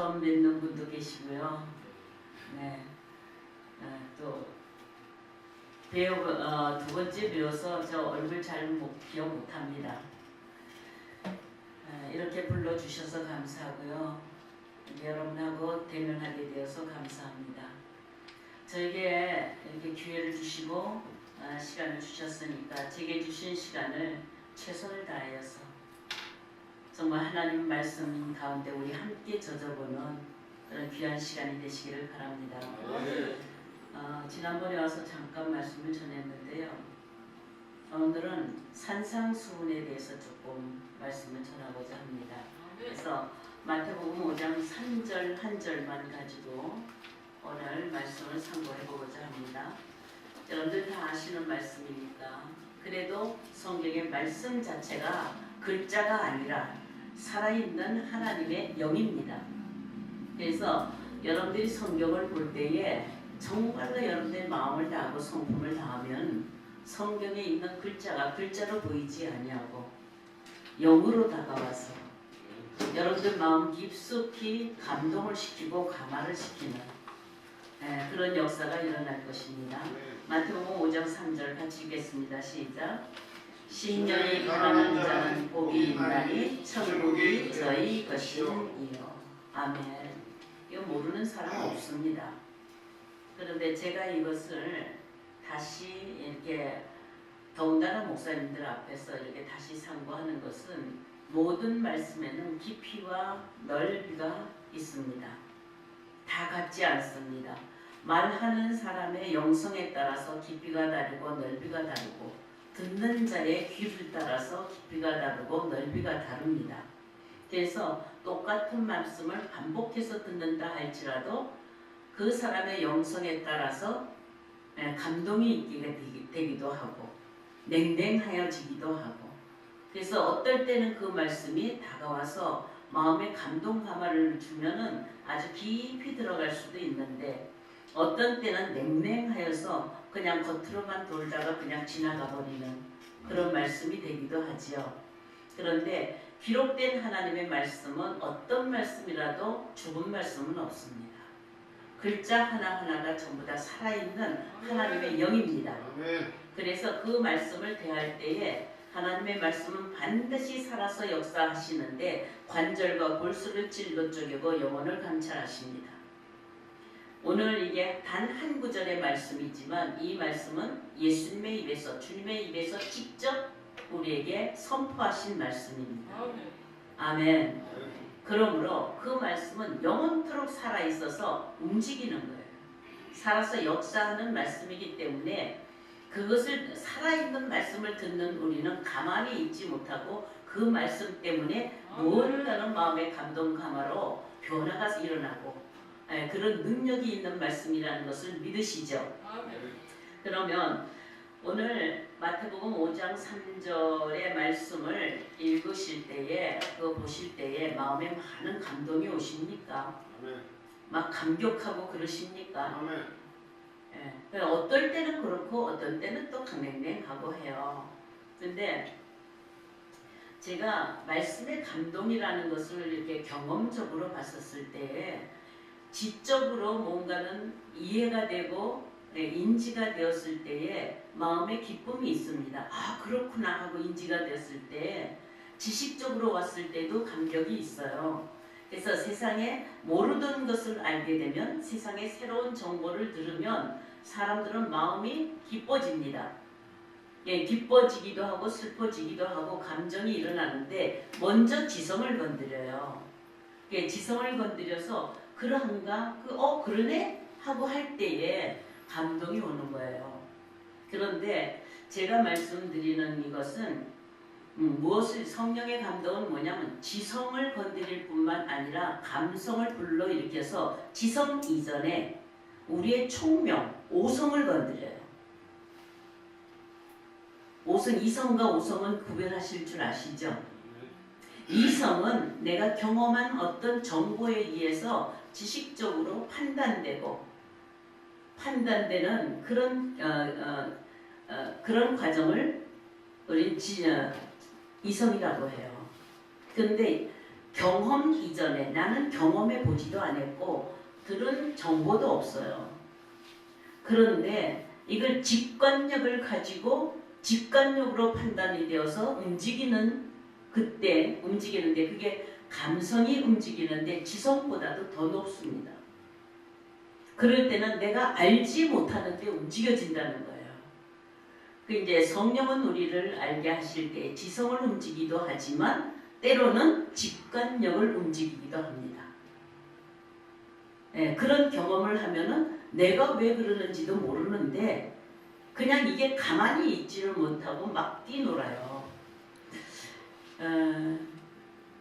처음 뵙는 분도 계시고요. 네, 또 두 번째 배워서 저 얼굴 잘 기억 못합니다. 이렇게 불러주셔서 감사하고요. 여러분하고 대면하게 되어서 감사합니다. 저에게 이렇게 기회를 주시고 시간을 주셨으니까 제게 주신 시간을 최선을 다하여서 정말 하나님 말씀 가운데 우리 함께 젖어보는 그런 귀한 시간이 되시기를 바랍니다. 지난번에 와서 잠깐 말씀을 전했는데요. 오늘은 산상수훈에 대해서 조금 말씀을 전하고자 합니다. 그래서 마태복음 5장 3절 한 절만 가지고 오늘 말씀을 상고해보고자 합니다. 여러분들 다 아시는 말씀이니까 그래도 성경의 말씀 자체가 글자가 아니라 살아있는 하나님의 영입니다. 그래서 여러분들이 성경을 볼 때에 정말로 여러분들의 마음을 다하고 성품을 다하면 성경에 있는 글자가 글자로 보이지 아니하고 영으로 다가와서 여러분들 마음 깊숙이 감동을 시키고 감화를 시키는 그런 역사가 일어날 것입니다. 마태복음 5장 3절 같이 읽겠습니다. 시작. 심령이 가난한 자는 복이 있나니 천국이 저희 것이니요. 아멘. 이거 모르는 사람 없습니다. 그런데 제가 이것을 다시 이렇게 더군다나 목사님들 앞에서 이렇게 다시 상고하는 것은 모든 말씀에는 깊이와 넓이가 있습니다. 다 같지 않습니다. 말하는 사람의 영성에 따라서 깊이가 다르고 넓이가 다르고 듣는 자의 귀를 따라서 깊이가 다르고 넓이가 다릅니다. 그래서 똑같은 말씀을 반복해서 듣는다 할지라도 그 사람의 영성에 따라서 감동이 있게 되기도 하고 냉랭하여지기도 하고 그래서 어떨 때는 그 말씀이 다가와서 마음에 감동 감화를 주면은 아주 깊이 들어갈 수도 있는데 어떤 때는 냉랭하여서 그냥 겉으로만 돌다가 그냥 지나가 버리는 그런 말씀이 되기도 하지요. 그런데 기록된 하나님의 말씀은 어떤 말씀이라도 죽은 말씀은 없습니다. 글자 하나하나가 전부 다 살아있는 하나님의 영입니다. 그래서 그 말씀을 대할 때에 하나님의 말씀은 반드시 살아서 역사하시는데 관절과 골수를 찔러 쪼개고 영혼을 감찰하십니다. 오늘 이게 단 한 구절의 말씀이지만 이 말씀은 예수님의 입에서 주님의 입에서 직접 우리에게 선포하신 말씀입니다. 아멘. 그러므로 그 말씀은 영원토록 살아있어서 움직이는 거예요. 살아서 역사하는 말씀이기 때문에 그것을 살아있는 말씀을 듣는 우리는 가만히 있지 못하고 그 말씀 때문에 무언가는 마음의 감동 감화로 변화가 일어나고 그런 능력이 있는 말씀이라는 것을 믿으시죠. 그러면 오늘 마태복음 5장 3절의 말씀을 읽으실 때에 그거 보실 때에 마음에 많은 감동이 오십니까? 막 감격하고 그러십니까? 어떨 때는 그렇고 어떤 때는 또 강냉냉하고 해요. 근데 제가 말씀의 감동이라는 것을 이렇게 경험적으로 봤었을 때에 지적으로 뭔가는 이해가 되고 인지가 되었을 때에 마음의 기쁨이 있습니다. 아 그렇구나 하고 인지가 되었을 때 지식적으로 왔을 때도 감격이 있어요. 그래서 세상에 모르던 것을 알게 되면 세상에 새로운 정보를 들으면 사람들은 마음이 기뻐집니다. 기뻐지기도 하고 슬퍼지기도 하고 감정이 일어나는데 먼저 지성을 건드려요. 지성을 건드려서 그러한가? 그러네? 하고 할 때에 감동이 오는 거예요. 그런데 제가 말씀드리는 이것은 무엇을 성령의 감동은 뭐냐면 지성을 건드릴 뿐만 아니라 감성을 불러일으켜서 지성 이전에 우리의 총명, 오성을 건드려요. 이성과 오성은 구별하실 줄 아시죠? 이성은 내가 경험한 어떤 정보에 의해서 지식적으로 판단되는 그런 과정을 우리 이성이라고 해요. 그런데 경험 이전에 나는 경험해 보지도 않았고 들은 정보도 없어요. 그런데 이걸 직관력을 가지고 직관력으로 판단이 되어서 움직이는 그때 움직이는데 그게 감성이 움직이는데 지성보다도 더 높습니다. 그럴 때는 내가 알지 못하는데 움직여진다는 거예요. 그 이제 성령은 우리를 알게 하실 때 지성을 움직이기도 하지만 때로는 직관력을 움직이기도 합니다. 네, 그런 경험을 하면은 내가 왜 그러는지도 모르는데 그냥 이게 가만히 있지를 못하고 막 뛰놀아요.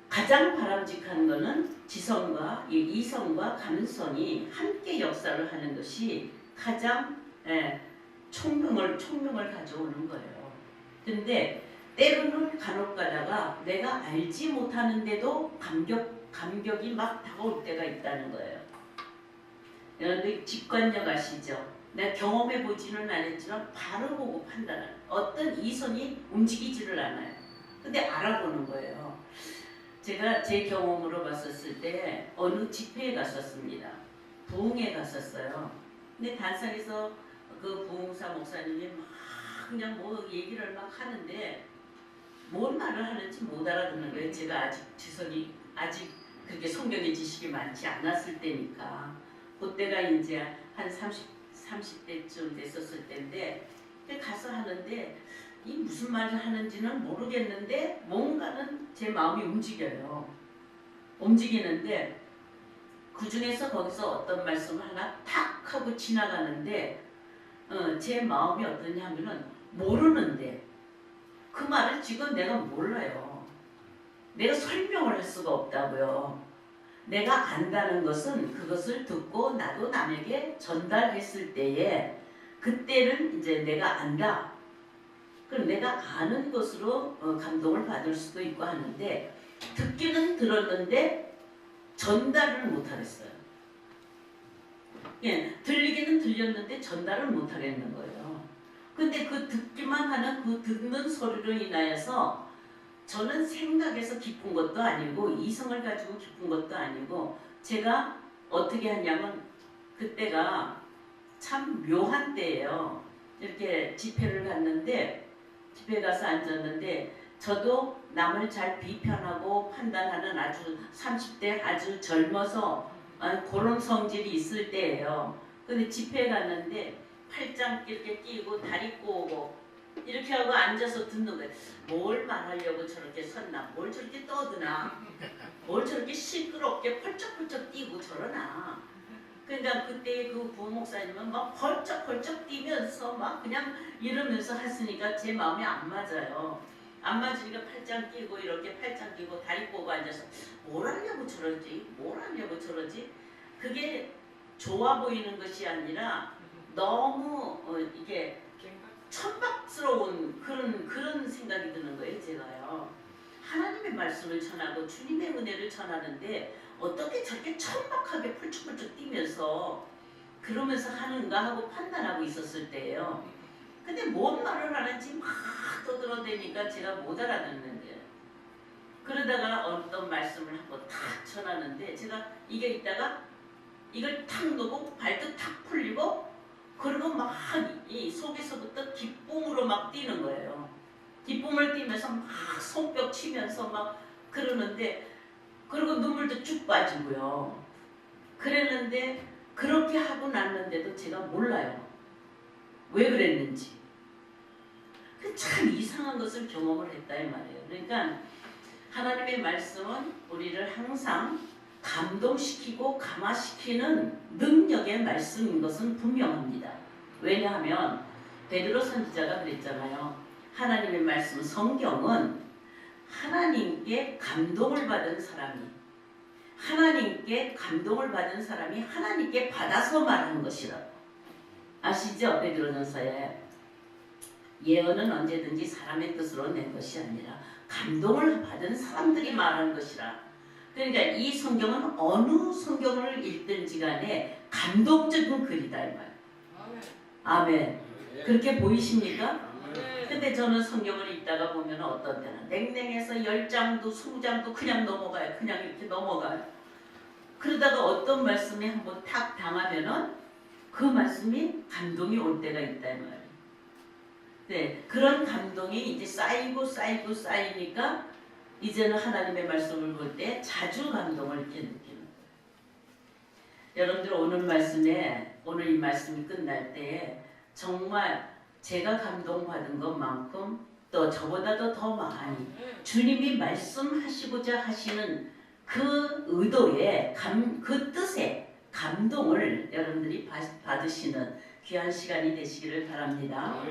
가장 바람직한 것은 지성과 이성과 감성이 함께 역사를 하는 것이 가장 총명을 가져오는 거예요. 근데 때로는 간혹 가다가 내가 알지 못하는데도 감격이 막 다가올 때가 있다는 거예요. 여러분들 직관력 아시죠? 내가 경험해 보지는 않았지만 바로 보고 판단하는 어떤 이성이 움직이지를 않아요. 근데 알아보는 거예요. 제가 제 경험으로 봤었을 때 어느 집회에 갔었습니다. 부흥에 갔었어요. 근데 단상에서 그 부흥사 목사님이 막 그냥 뭐 얘기를 막 하는데 뭔 말을 하는지 못 알아듣는 거예요. 제가 아직 지성이 아직 그렇게 성경의 지식이 많지 않았을 때니까. 그때가 이제 한 30대쯤 됐었을 때인데 가서 하는데 이 무슨 말을 하는지는 모르겠는데 뭔가는 제 마음이 움직여요. 움직이는데 그 중에서 거기서 어떤 말씀을 하나 탁 하고 지나가는데 제 마음이 어떠냐 하면은 모르는데 그 말을 지금 내가 몰라요. 내가 설명을 할 수가 없다고요. 내가 안다는 것은 그것을 듣고 나도 남에게 전달했을 때에 그때는 이제 내가 안다. 그럼 내가 아는 것으로 감동을 받을 수도 있고 하는데 듣기는 들었는데 전달을 못하겠어요. 예, 들리기는 들렸는데 전달을 못하겠는 거예요. 근데 그 듣기만 하는 그 듣는 소리로 인하여서 저는 생각에서 기쁜 것도 아니고 이성을 가지고 기쁜 것도 아니고 제가 어떻게 하냐면 그때가 참 묘한 때예요. 이렇게 집회를 갔는데 집회 가서 앉았는데 저도 남을 잘 비판하고 판단하는 아주 30대 아주 젊어서 그런 성질이 있을 때예요. 근데 집회 갔는데 팔짱 이렇게 끼고 다리 꼬고 이렇게 하고 앉아서 듣는 거예요. 뭘 말하려고 저렇게 섰나? 뭘 저렇게 떠드나? 뭘 저렇게 시끄럽게 펄쩍펄쩍 뛰고 저러나? 그러니까 그때 그 부목사님은 막 펄쩍펄쩍 뛰면서 막 그냥 이러면서 했으니까 제 마음이 안 맞아요. 안 맞으니까 팔짱 끼고 이렇게 팔짱 끼고 다리 꼬고 앉아서 뭘 하려고 저러지? 뭘 하려고 저러지? 그게 좋아 보이는 것이 아니라 너무 이게 천박스러운 그런 생각이 드는 거예요. 제가요. 하나님의 말씀을 전하고 주님의 은혜를 전하는데 어떻게 저렇게 천박하게 펄쩍펄쩍 뛰면서 그러면서 하는가 하고 판단하고 있었을 때예요. 근데 뭔 말을 하는지 막 떠들어대니까 제가 못 알아듣는 거예요. 그러다가 어떤 말씀을 한번 탁 전하는데 제가 이게 있다가 이걸 탁 놓고 발도 탁 풀리고 그리고 막 이 속에서부터 기쁨으로 막 뛰는 거예요. 기쁨을 뛰면서 막 손뼉 치면서 막 그러는데 그리고 눈물도 쭉 빠지고요. 그랬는데 그렇게 하고 났는데도 제가 몰라요. 왜 그랬는지. 참 이상한 것을 경험을 했다 이 말이에요. 그러니까 하나님의 말씀은 우리를 항상 감동시키고 감화시키는 능력의 말씀인 것은 분명합니다. 왜냐하면 베드로 선지자가 그랬잖아요. 하나님의 말씀 성경은 하나님께 감동을 받은 사람이 하나님께 받아서 말하는 것이라. 아시죠? 베드로전서에 예언은 언제든지 사람의 뜻으로 낸 것이 아니라 감동을 받은 사람들이 말하는 것이라. 그러니까 이 성경은 어느 성경을 읽든지 간에 감동적인 글이다 이 말. 아멘. 그렇게 보이십니까? 근데 저는 성경을 읽다가 보면 어떤 때는 냉랭해서 10장도 20장도 그냥 넘어가요. 그냥 이렇게 넘어가요. 그러다가 어떤 말씀에 한번 탁 당하면은 그 말씀이 감동이 올 때가 있다 이 말이에요. 네, 그런 감동이 이제 쌓이고 쌓이고 쌓이니까 이제는 하나님의 말씀을 볼 때 자주 감동을 느끼는 거예요. 여러분들 오늘 이 말씀이 끝날 때 정말 제가 감동받은 것만큼 또 저보다도 더 많이 주님이 말씀하시고자 하시는 그 의도에 그 뜻에 감동을 여러분들이 받으시는 귀한 시간이 되시기를 바랍니다.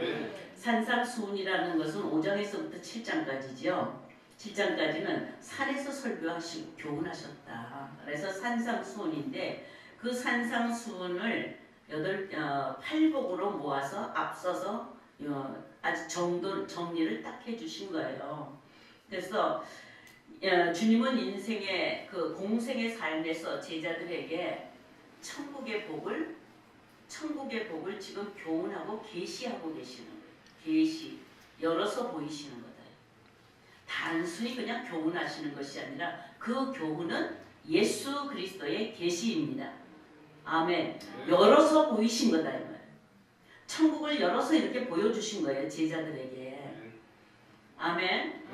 산상수훈이라는 것은 5장에서부터 7장까지죠. 7장까지는 산에서 설교하시고 교훈하셨다. 그래서 산상수훈인데 그 산상수훈을 8복으로 모아서 앞서서 아주 정리를 딱 해주신 거예요. 그래서 주님은 인생의 그 공생의 삶에서 제자들에게 천국의 복을 지금 교훈하고 계시하고 계시는 거예요. 계시 열어서 보이시는 거다. 단순히 그냥 교훈하시는 것이 아니라 그 교훈은 예수 그리스도의 계시입니다. 아멘. 열어서 보이신 거다 이 말이에요. 천국을 열어서 이렇게 보여주신 거예요. 제자들에게. 아멘.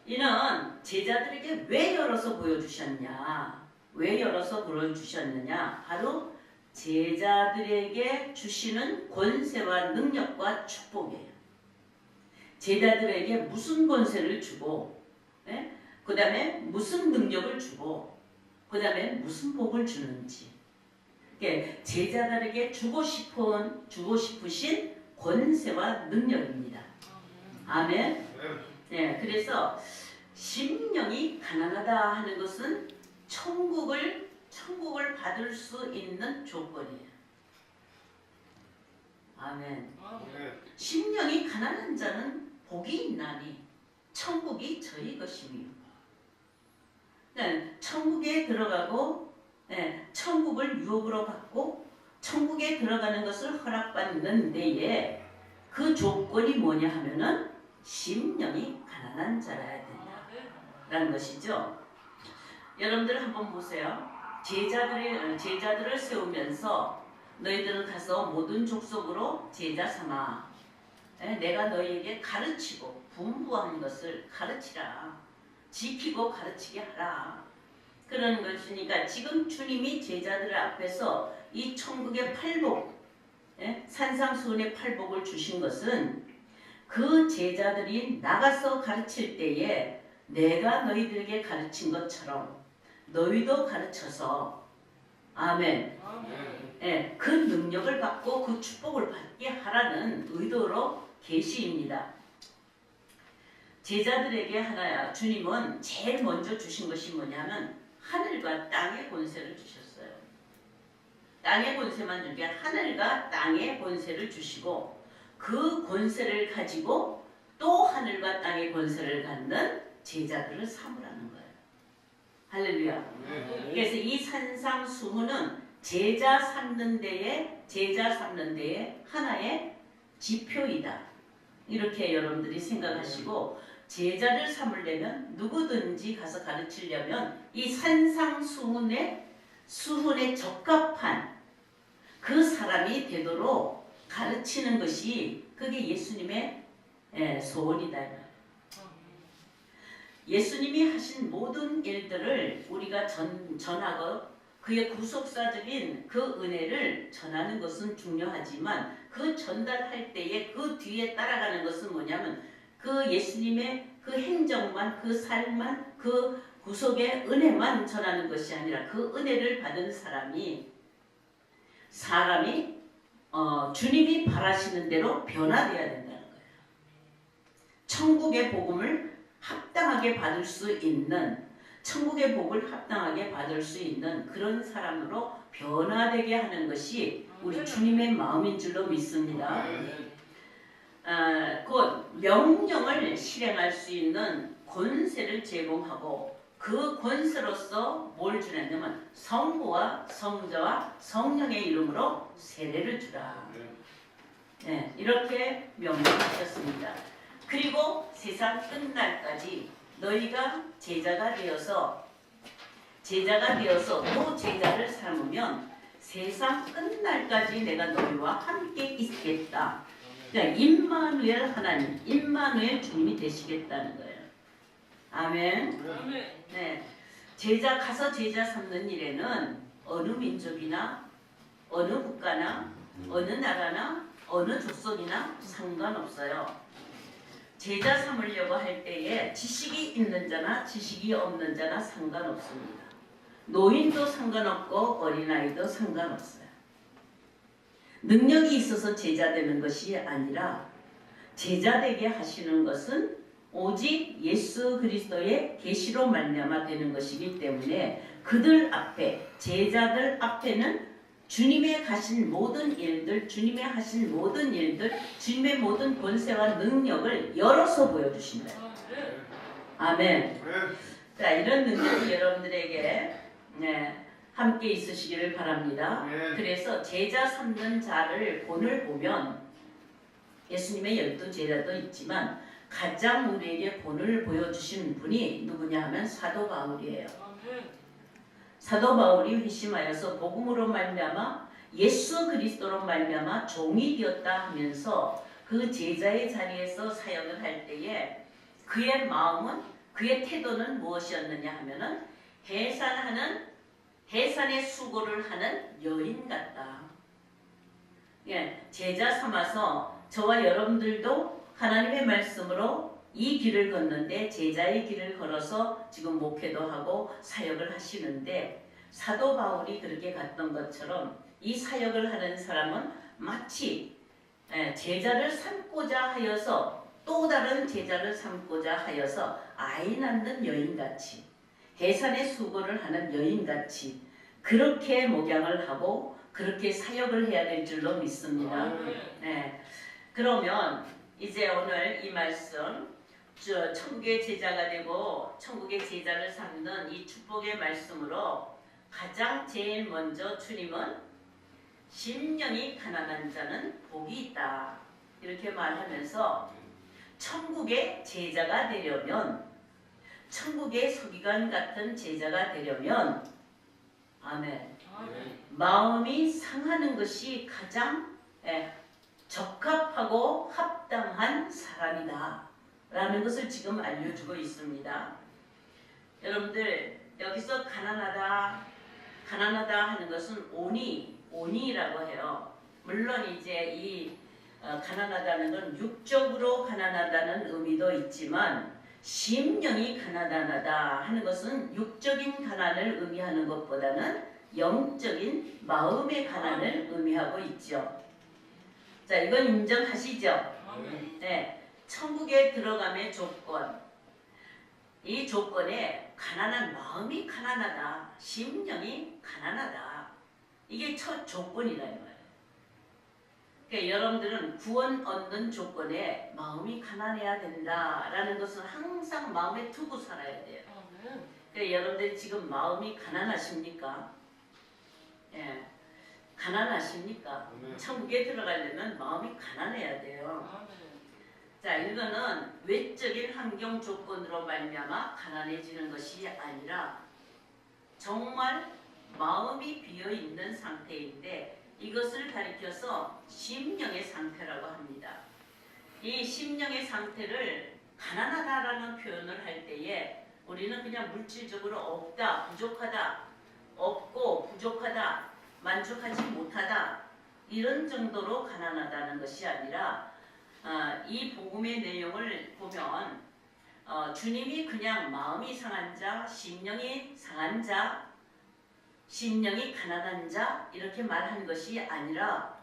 이는 제자들에게 왜 열어서 보여주셨냐? 왜 열어서 보여주셨느냐? 바로 제자들에게 주시는 권세와 능력과 축복이에요. 제자들에게 무슨 권세를 주고, 그 다음에 무슨 능력을 주고, 그 다음에 무슨 복을 주는지. 제자들에게 주고 싶으신 권세와 능력입니다. 아멘. 네, 그래서 심령이 가난하다 하는 것은 천국을 받을 수 있는 조건이에요. 아멘. 심령이 가난한 자는 복이 있나니 천국이 저희 것이며. 네, 천국에 들어가고 천국을 유업으로 받고 천국에 들어가는 것을 허락받는 데에 그 조건이 뭐냐 하면은 심령이 가난한 자라야 된다라는 것이죠. 여러분들 한번 보세요. 제자들을 세우면서 너희들은 가서 모든 족속으로 제자 삼아 내가 너희에게 가르치고 분부한 것을 가르치라. 지키고 가르치게 하라. 그런 것이니까 지금 주님이 제자들 앞에서 이 천국의 팔복, 산상수훈의 팔복을 주신 것은 그 제자들이 나가서 가르칠 때에 내가 너희들에게 가르친 것처럼 너희도 가르쳐서 아멘. 그 능력을 받고 그 축복을 받게 하라는 의도로 계시입니다. 제자들에게 주님은 제일 먼저 주신 것이 뭐냐면 하늘과 땅의 권세를 주셨어요. 땅의 권세만 주게 하늘과 땅의 권세를 주시고 그 권세를 가지고 또 하늘과 땅의 권세를 갖는 제자들을 삼으라는 거예요. 할렐루야. 그래서 이 산상수훈은 제자 삼는 데에 하나의 지표이다. 이렇게 여러분들이 생각하시고 제자를 삼으려면 누구든지 가서 가르치려면 이 산상수훈에 적합한 그 사람이 되도록 가르치는 것이 그게 예수님의 소원이다. 예수님이 하신 모든 일들을 우리가 전하고 그의 구속사적인 그 은혜를 전하는 것은 중요하지만 그 전달할 때에 그 뒤에 따라가는 것은 뭐냐면 그 예수님의 그 행정만, 그 삶만, 그 구속의 은혜만 전하는 것이 아니라 그 은혜를 받은 사람이 주님이 바라시는 대로 변화되어야 된다는 거예요. 천국의 복음을 합당하게 받을 수 있는 천국의 복을 합당하게 받을 수 있는 그런 사람으로 변화되게 하는 것이 우리 주님의 마음인 줄로 믿습니다. 곧 명령을 실행할 수 있는 권세를 제공하고 그 권세로서 뭘 주냐면 성부와 성자와 성령의 이름으로 세례를 주라. 네, 이렇게 명령하셨습니다. 그리고 세상 끝날까지 너희가 제자가 되어서 또 제자를 삼으면 세상 끝날까지 내가 너희와 함께 있겠다. 그러니까 임마누엘 하나님, 임마누엘 주님이 되시겠다는 거예요. 아멘. 네, 가서 제자 삼는 일에는 어느 민족이나 어느 국가나 어느 나라나 어느 족속이나 상관없어요. 제자 삼으려고 할 때에 지식이 있는 자나 지식이 없는 자나 상관없습니다. 노인도 상관없고 어린아이도 상관없어요. 능력이 있어서 제자 되는 것이 아니라 제자 되게 하시는 것은 오직 예수 그리스도의 계시로 말미암아 되는 것이기 때문에 그들 앞에, 제자들 앞에는 주님의 하신 모든 일들, 주님의 하신 모든 일들, 주님의 모든 권세와 능력을 열어서 보여주신다. 아멘. 자, 이런 능력이 여러분들에게 함께 있으시기를 바랍니다. 그래서 제자 삼는 자를 본을 보면 예수님의 12제자도 있지만 가장 우리에게 본을 보여주신 분이 누구냐 하면 사도 바울이에요. 사도 바울이 회심하여서 복음으로 말미암아 예수 그리스도로 말미암아 종이 되었다 하면서 그 제자의 자리에서 사역을 할 때에 그의 마음은, 그의 태도는 무엇이었느냐 하면은 해산의 수고를 하는 여인 같다. 예, 제자 삼아서 저와 여러분들도 하나님의 말씀으로 이 길을 걷는데 제자의 길을 걸어서 지금 목회도 하고 사역을 하시는데 사도 바울이 그렇게 갔던 것처럼 이 사역을 하는 사람은 마치 제자를 삼고자 하여서 또 다른 제자를 삼고자 하여서 아이 낳는 여인같이 해산의 수고를 하는 여인같이 그렇게 목양을 하고 그렇게 사역을 해야 될 줄로 믿습니다. 네. 그러면 이제 오늘 이 말씀 천국의 제자가 되고 천국의 제자를 삼는 이 축복의 말씀으로 가장 제일 먼저 주님은 심령이 가난한 자는 복이 있다 이렇게 말하면서 천국의 제자가 되려면 천국의 서기관 같은 제자가 되려면 아멘. 마음이 상하는 것이 가장 적합하고 합당한 사람이다 라는 것을 지금 알려주고 있습니다. 여러분들 여기서 가난하다 하는 것은 오니라고 해요. 물론 이제 이 가난하다는 건 육적으로 가난하다는 의미도 있지만 심령이 가난하다 하는 것은 육적인 가난을 의미하는 것보다는 영적인 마음의 가난을 의미하고 있죠. 자, 이건 인정하시죠? 네, 천국에 들어감의 조건. 이 조건에 가난한 마음이 가난하다, 심령이 가난하다. 이게 첫 조건이라는 거예요. 그러니까 여러분들은 구원 얻는 조건에 마음이 가난해야 된다라는 것은 항상 마음에 두고 살아야 돼요. 그러니까 여러분들 지금 마음이 가난하십니까? 예, 가난하십니까? 천국에 들어가려면 마음이 가난해야 돼요. 자, 이거는 외적인 환경 조건으로 말미암아 가난해지는 것이 아니라 정말 마음이 비어있는 상태인데 이것을 가리켜서 심령의 상태라고 합니다. 이 심령의 상태를 가난하다라는 표현을 할 때에 우리는 그냥 물질적으로 없다, 부족하다, 없고 부족하다, 만족하지 못하다 이런 정도로 가난하다는 것이 아니라 이 복음의 내용을 보면 주님이 그냥 마음이 상한 자, 심령이 상한 자, 심령이 가난한 자 이렇게 말한 것이 아니라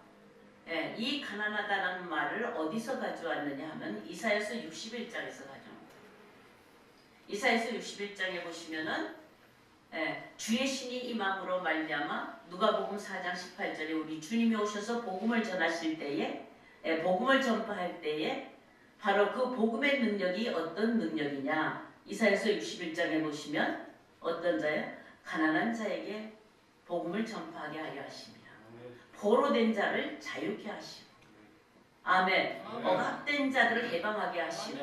이 가난하다는 말을 어디서 가져왔느냐 하면 이사야서 61장에서 가져옵니다. 이사야서 61장에 보시면은 주의 신이 임함으로 말미암아 누가복음 4장 18절에 우리 주님이 오셔서 복음을 전하실 때에 복음을 전파할 때에 바로 그 복음의 능력이 어떤 능력이냐 이사야서 61장에 보시면 어떤 자요? 가난한 자에게 복음을 전파하게 하려 하십니다. 포로된 자를 자유케 하시고 아멘. 억압된 자들을 해방하게 하시고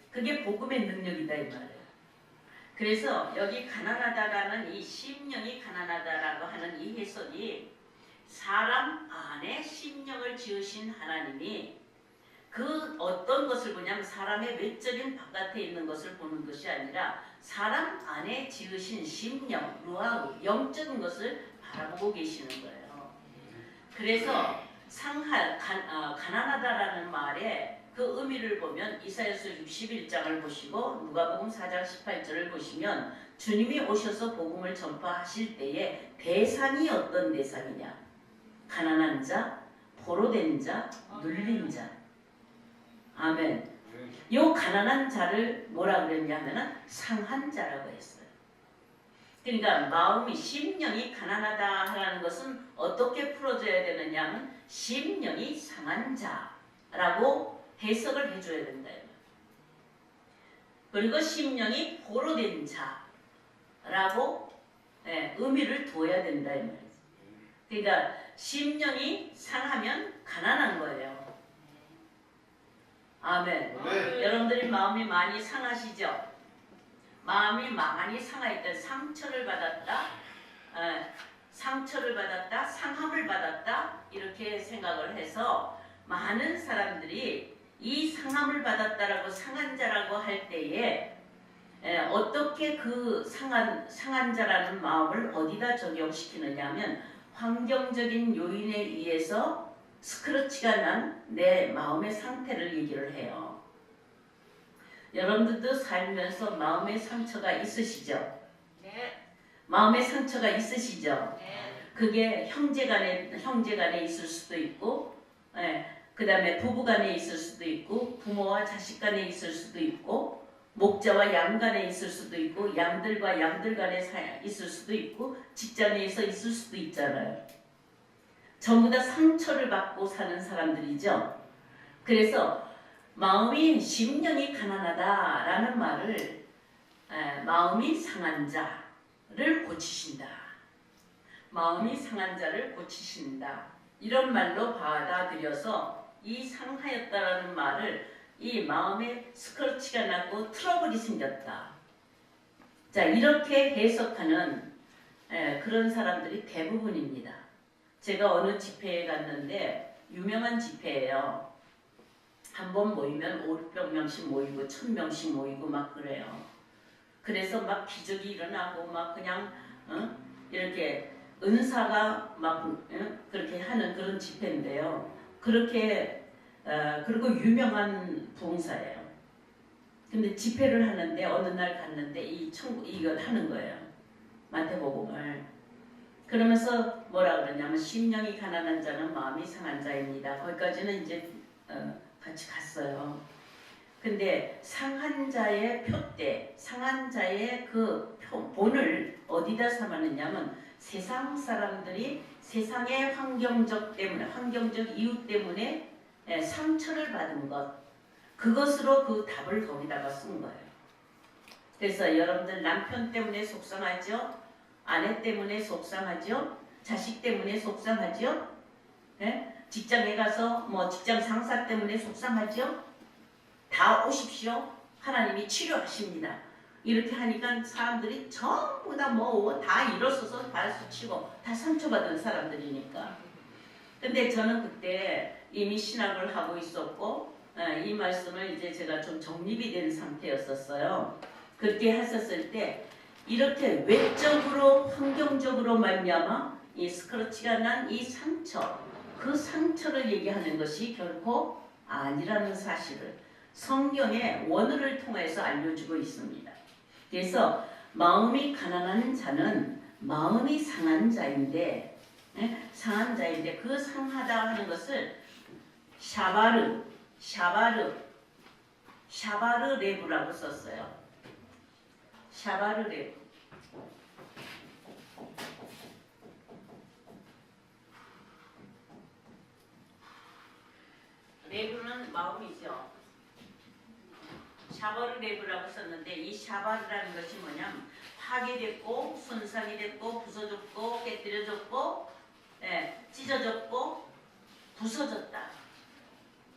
그게 복음의 능력이다 이 말이에요. 그래서 여기 가난하다라는 이 심령이 가난하다라고 하는 이 해석이 사람 안에 심령을 지으신 하나님이 그 어떤 것을 보냐면 사람의 외적인 바깥에 있는 것을 보는 것이 아니라 사람 안에 지으신 심령, 루아우, 영적인 것을 바라보고 계시는 거예요. 그래서 가난하다라는 말에 그 의미를 보면 이사야서 61장을 보시고 누가복음 4장 18절을 보시면 주님이 오셔서 복음을 전파하실 때에 대상이 어떤 대상이냐? 가난한 자, 포로된 자, 눌린 자. 아멘. 요 가난한 자를 뭐라 그랬냐면은 상한 자라고 했어요. 그러니까 마음이 심령이 가난하다 하라는 것은 어떻게 풀어져야 되느냐면 심령이 상한 자라고 해석을 해줘야 된다. 그리고 심령이 포로된 자라고 의미를 둬야 된다. 그러니까 심령이 상하면 가난한 거예요. 아멘. 여러분들이 마음이 많이 상하시죠? 마음이 많이 상하있다. 상처를 받았다. 상함을 받았다. 이렇게 생각을 해서 많은 사람들이 이 상함을 받았다라고 상한 자라고 할 때에 어떻게 그 상한 자라는 마음을 어디다 적용시키느냐 하면 환경적인 요인에 의해서 스크러치가 난 내 마음의 상태를 얘기를 해요. 여러분들도 살면서 마음의 상처가 있으시죠? 네. 마음의 상처가 있으시죠? 네. 그게 형제간에 있을 수도 있고, 그 다음에 부부간에 있을 수도 있고, 부모와 자식간에 있을 수도 있고, 목자와 양간에 있을 수도 있고, 양들과 양들 간에 있을 수도 있고, 직장에서 있을 수도 있잖아요. 전부 다 상처를 받고 사는 사람들이죠. 그래서 마음이 심령이 가난하다라는 말을 마음이 상한 자를 고치신다. 마음이 상한 자를 고치신다. 이런 말로 받아들여서 이 상하였다라는 말을 이 마음에 스크러치가 났고 트러블이 생겼다. 자, 이렇게 해석하는 그런 사람들이 대부분입니다. 제가 어느 집회에 갔는데 유명한 집회예요. 한 번 모이면 500명씩 모이고 1000명씩 모이고 막 그래요. 그래서 막 기적이 일어나고 막 그냥 이렇게 은사가 막 그렇게 하는 그런 집회인데요. 그렇게 그리고 유명한 봉사예요. 근데 집회를 하는데 어느 날 갔는데 이걸 하는 거예요. 마태복음을. 그러면서 뭐라 그러냐면 심령이 가난한 자는 마음이 상한 자입니다. 거기까지는 이제 같이 갔어요. 근데 상한 자의 표대, 상한 자의 그 본을 어디다 삼았느냐면 세상 사람들이 세상의 환경적 이유 때문에 상처를 받은 것, 그것으로 그 답을 거기다가 쓴 거예요. 그래서 여러분들 남편 때문에 속상하죠? 아내 때문에 속상하죠? 자식 때문에 속상하죠? 직장에 가서 뭐 직장 상사 때문에 속상하죠? 다 오십시오. 하나님이 치료하십니다. 이렇게 하니까 사람들이 전부 다 뭐 다 일어서서 발수치고 다 상처받은 사람들이니까. 근데 저는 그때 이미 신학을 하고 있었고 이 말씀을 이제 제가 좀 정립이 된 상태였었어요. 그렇게 했었을 때 이렇게 외적으로 환경적으로 말미암아 이 스크러치가 난 이 상처, 그 상처를 얘기하는 것이 결코 아니라는 사실을 성경의 원어를 통해서 알려주고 있습니다. 그래서 마음이 가난한 자는 마음이 상한 자인데 그 상하다 하는 것을 샤바르 레브라고 썼어요. 샤바르 레브. 레브는 마음이죠. 샤바르 레브라고 썼는데 이 샤바르라는 것이 뭐냐면 파괴됐고 손상이 됐고 부서졌고 깨뜨려졌고 찢어졌고 부서졌다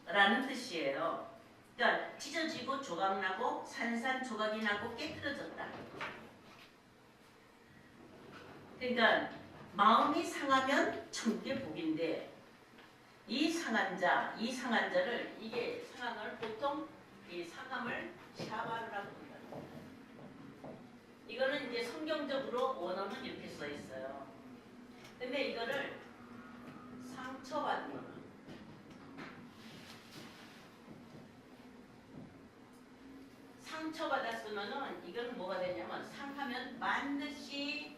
라는 뜻이에요. 그러니까 찢어지고 조각나고 산산조각이 나고 깨트려졌다. 그러니까 마음이 상하면 천국의 복인데 이 상한 자를 이게 상함을 보통 이 상함을 샤바르라고 합니다. 이거는 이제 성경적으로 원어는 이렇게 써 있어요. 근데 이거를 상처받는 거. 상처받았으면은 이건 뭐가 되냐면 상하면 반드시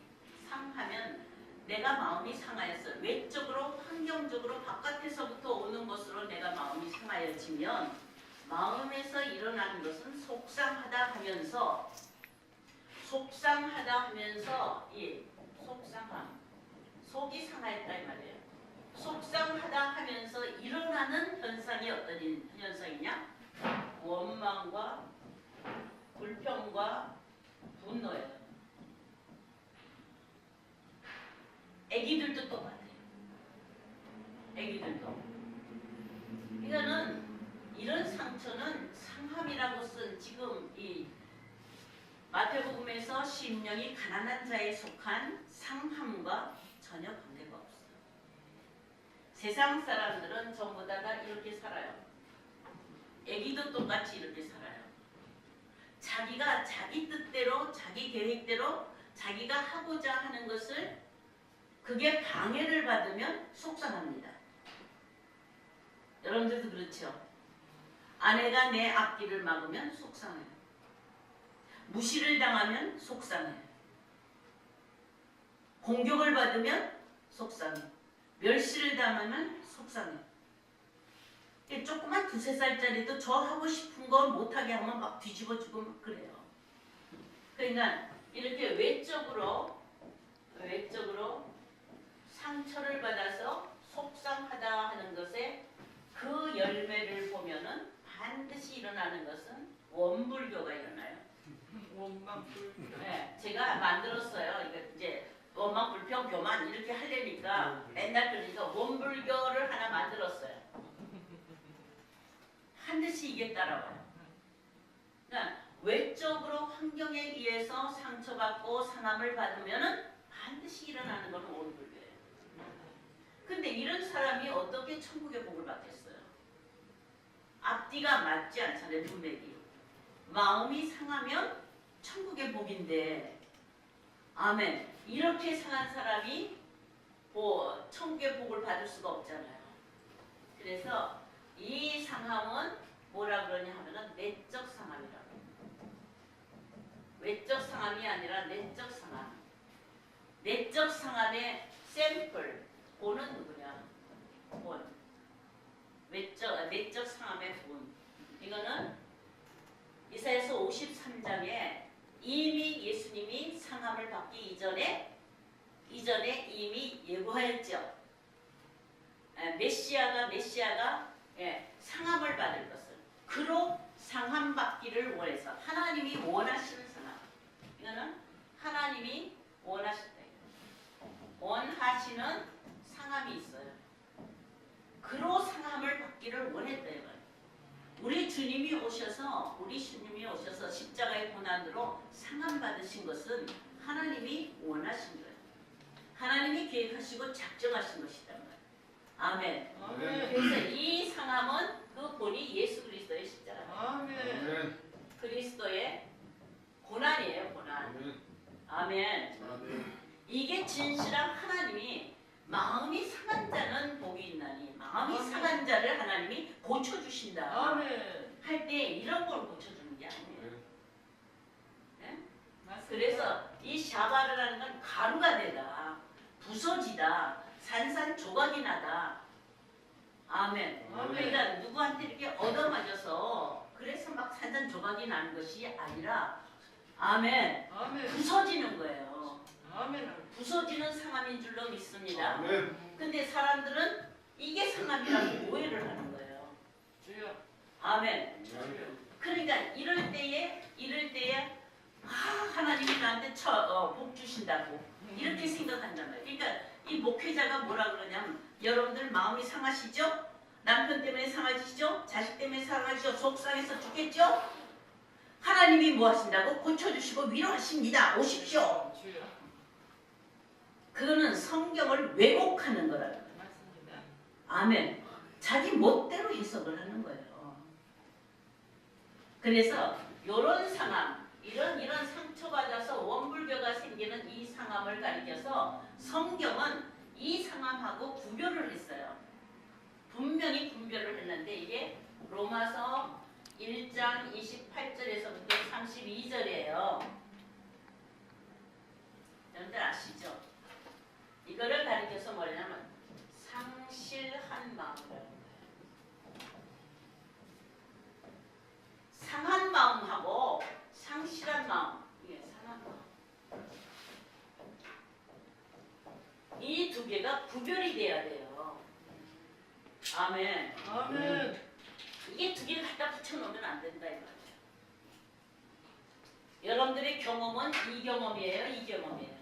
상하면 내가 마음이 상하였어. 외적으로 환경적으로 바깥에서부터 오는 것으로 내가 마음이 상하여지면 마음에서 일어나는 것은 속상하다 하면서 이 속상함 속이 상하였다 이 말이에요. 속상하다 하면서 일어나는 현상이 어떤 현상이냐? 원망과 불평과 분노예요. 애기들도 똑같아요. 애기들도. 이거는 이런 상처는 상함이라고 쓴 지금 이 마태복음에서 심령이 가난한 자에 속한 상함과 전혀 관계가 없어요. 세상 사람들은 전부 다 이렇게 살아요. 애기도 똑같이 이렇게 살아요. 자기가 자기 뜻대로 자기 계획대로 자기가 하고자 하는 것을 그게 방해를 받으면 속상합니다. 여러분들도 그렇죠? 아내가 내 앞길을 막으면 속상해요. 무시를 당하면 속상해요. 공격을 받으면 속상해요. 멸시를 당하면 속상해요. 조그만 2~3살짜리도 저 하고 싶은 거 못하게 하면 막 뒤집어지고 막 그래요. 그러니까 이렇게 외적으로 상처를 받아서 속상하다 하는 것에 그 열매를 보면은 반드시 일어나는 것은 원불교가 일어나요. 원망불평. 네, 제가 만들었어요. 이제 원망불평 교만 이렇게 하려니까 맨날 그러니까 원불교를 하나 만들었어요. 반드시 이게 따라와요. 그러니까 외적으로 환경에 의해서 상처받고 상함을 받으면은 반드시 일어나는 것은 원불교예요. 근데 이런 사람이 어떻게 천국의 복을 받겠어요? 앞뒤가 맞지 않잖아요. 문맥이. 마음이 상하면 천국의 복인데 아멘. 이렇게 상한 사람이 천국의 복을 받을 수가 없잖아요. 그래서 이 상함은 뭐라 그러냐 하면은 내적 상함이라고. 외적 상함이 아니라 내적 상함. 내적 상함의 샘플. 본은 누구냐? 본. 내적 상함의 본. 이거는 이사야서 53장에 이미 예수님이 상함을 받기 이전에 이미 예고하였죠. 메시아가 상함을 받을 것을 그로 상함 받기를 원해서 하나님이 원하시는 상함. 이거는 하나님이 원하시는 상함이 있어요. 그로 상함을 받기를 원했다 이 말이에요. 우리 주님이 오셔서 십자가의 고난으로 상함 받으신 것은 하나님이 원하신 거예요. 하나님이 계획하시고 작정하신 것이다. 아멘. 아멘. 그래서 이 상함은 그 본이 예수 그리스도의 십자가예요. 아멘. 그리스도의 고난이에요. 고난. 아멘. 이게 진실한 하나님이 마음이 상한 자는 복이 있나니 마음이 상한 자를 하나님이 고쳐주신다. 아멘. 할 때 이런 걸 고쳐주는 게 아니에요. 네? 맞습니다. 그래서 이 샤바르라는 건 가루가 되다, 부서지다, 산산조각이 나다. 아멘. 그러니까 누구한테 이렇게 얻어맞아서 그래서 막 산산조각이 나는 것이 아니라 아멘. 아멘. 부서지는 거예요. 아멘. 부서지는 상함인 줄로 믿습니다. 아멘. 근데 사람들은 이게 상함이라고 오해를 하는 거예요. 주여. 아멘. 주여. 그러니까 이럴 때에 하나님이 나한테 복 주신다고 이렇게 생각한단 말이에요. 그러니까 이 목회자가 뭐라 그러냐면 여러분들 마음이 상하시죠? 남편 때문에 상하시죠? 자식 때문에 상하시죠? 속상해서 죽겠죠? 하나님이 뭐 하신다고? 고쳐주시고 위로하십니다. 오십시오. 주여. 그거는 성경을 왜곡하는 거라는 거예요. 맞습니다. 아멘. 자기 멋대로 해석을 하는 거예요. 그래서 이런 상황, 이런 상처받아서 원불교가 생기는 이 상황을 가리켜서 성경은 이 상황하고 구별을 했어요. 분명히 분별을 했는데 이게 로마서 1장 28절에서부터 32절이에요. 여러분들 아시죠? 이거를 가리켜서 뭐냐면 상실한 마음이라는 거예요. 상한 마음하고 상실한 마음, 이게 상한 마음. 이 두 개가 구별이 돼야 돼요. 아멘. 아멘. 이게 두 개를 갖다 붙여놓으면 안 된다 이 말이에요. 여러분들의 경험은 이 경험이에요, 이 경험이에요.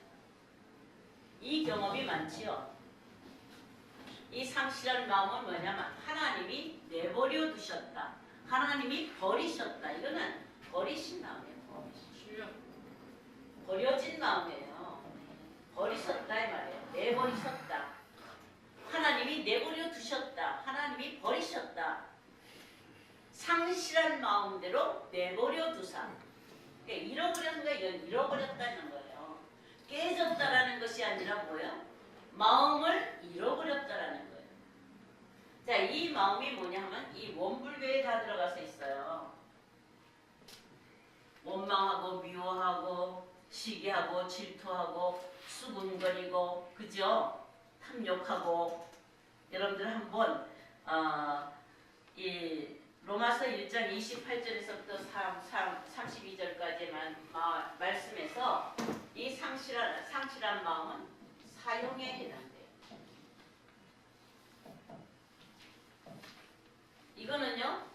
이 경험이 많지요. 이 상실한 마음은 뭐냐면 하나님이 내버려 두셨다. 하나님이 버리셨다. 이거는 버리신 마음이에요. 주여. 버려진 마음이에요. 버리셨다 이 말이에요. 내버리셨다. 하나님이 내버려 두셨다. 하나님이 버리셨다. 상실한 마음대로 내버려 두사. 그러니까 잃어버렸는 거 잃어버렸다는 거예요. 깨졌다라는 것이 아니라 뭐예요? 마음을 잃어버렸다라는 거예요. 자, 이 마음이 뭐냐 하면 이 원불교에 다 들어가서 있어요. 원망하고 미워하고 시기하고 질투하고 수군거리고 그죠? 탐욕하고 여러분들 한번 이 로마서 1장 28절에서부터 32절까지만 말씀에서 이 상실한 마음은 사형에 해당돼요. 이거는요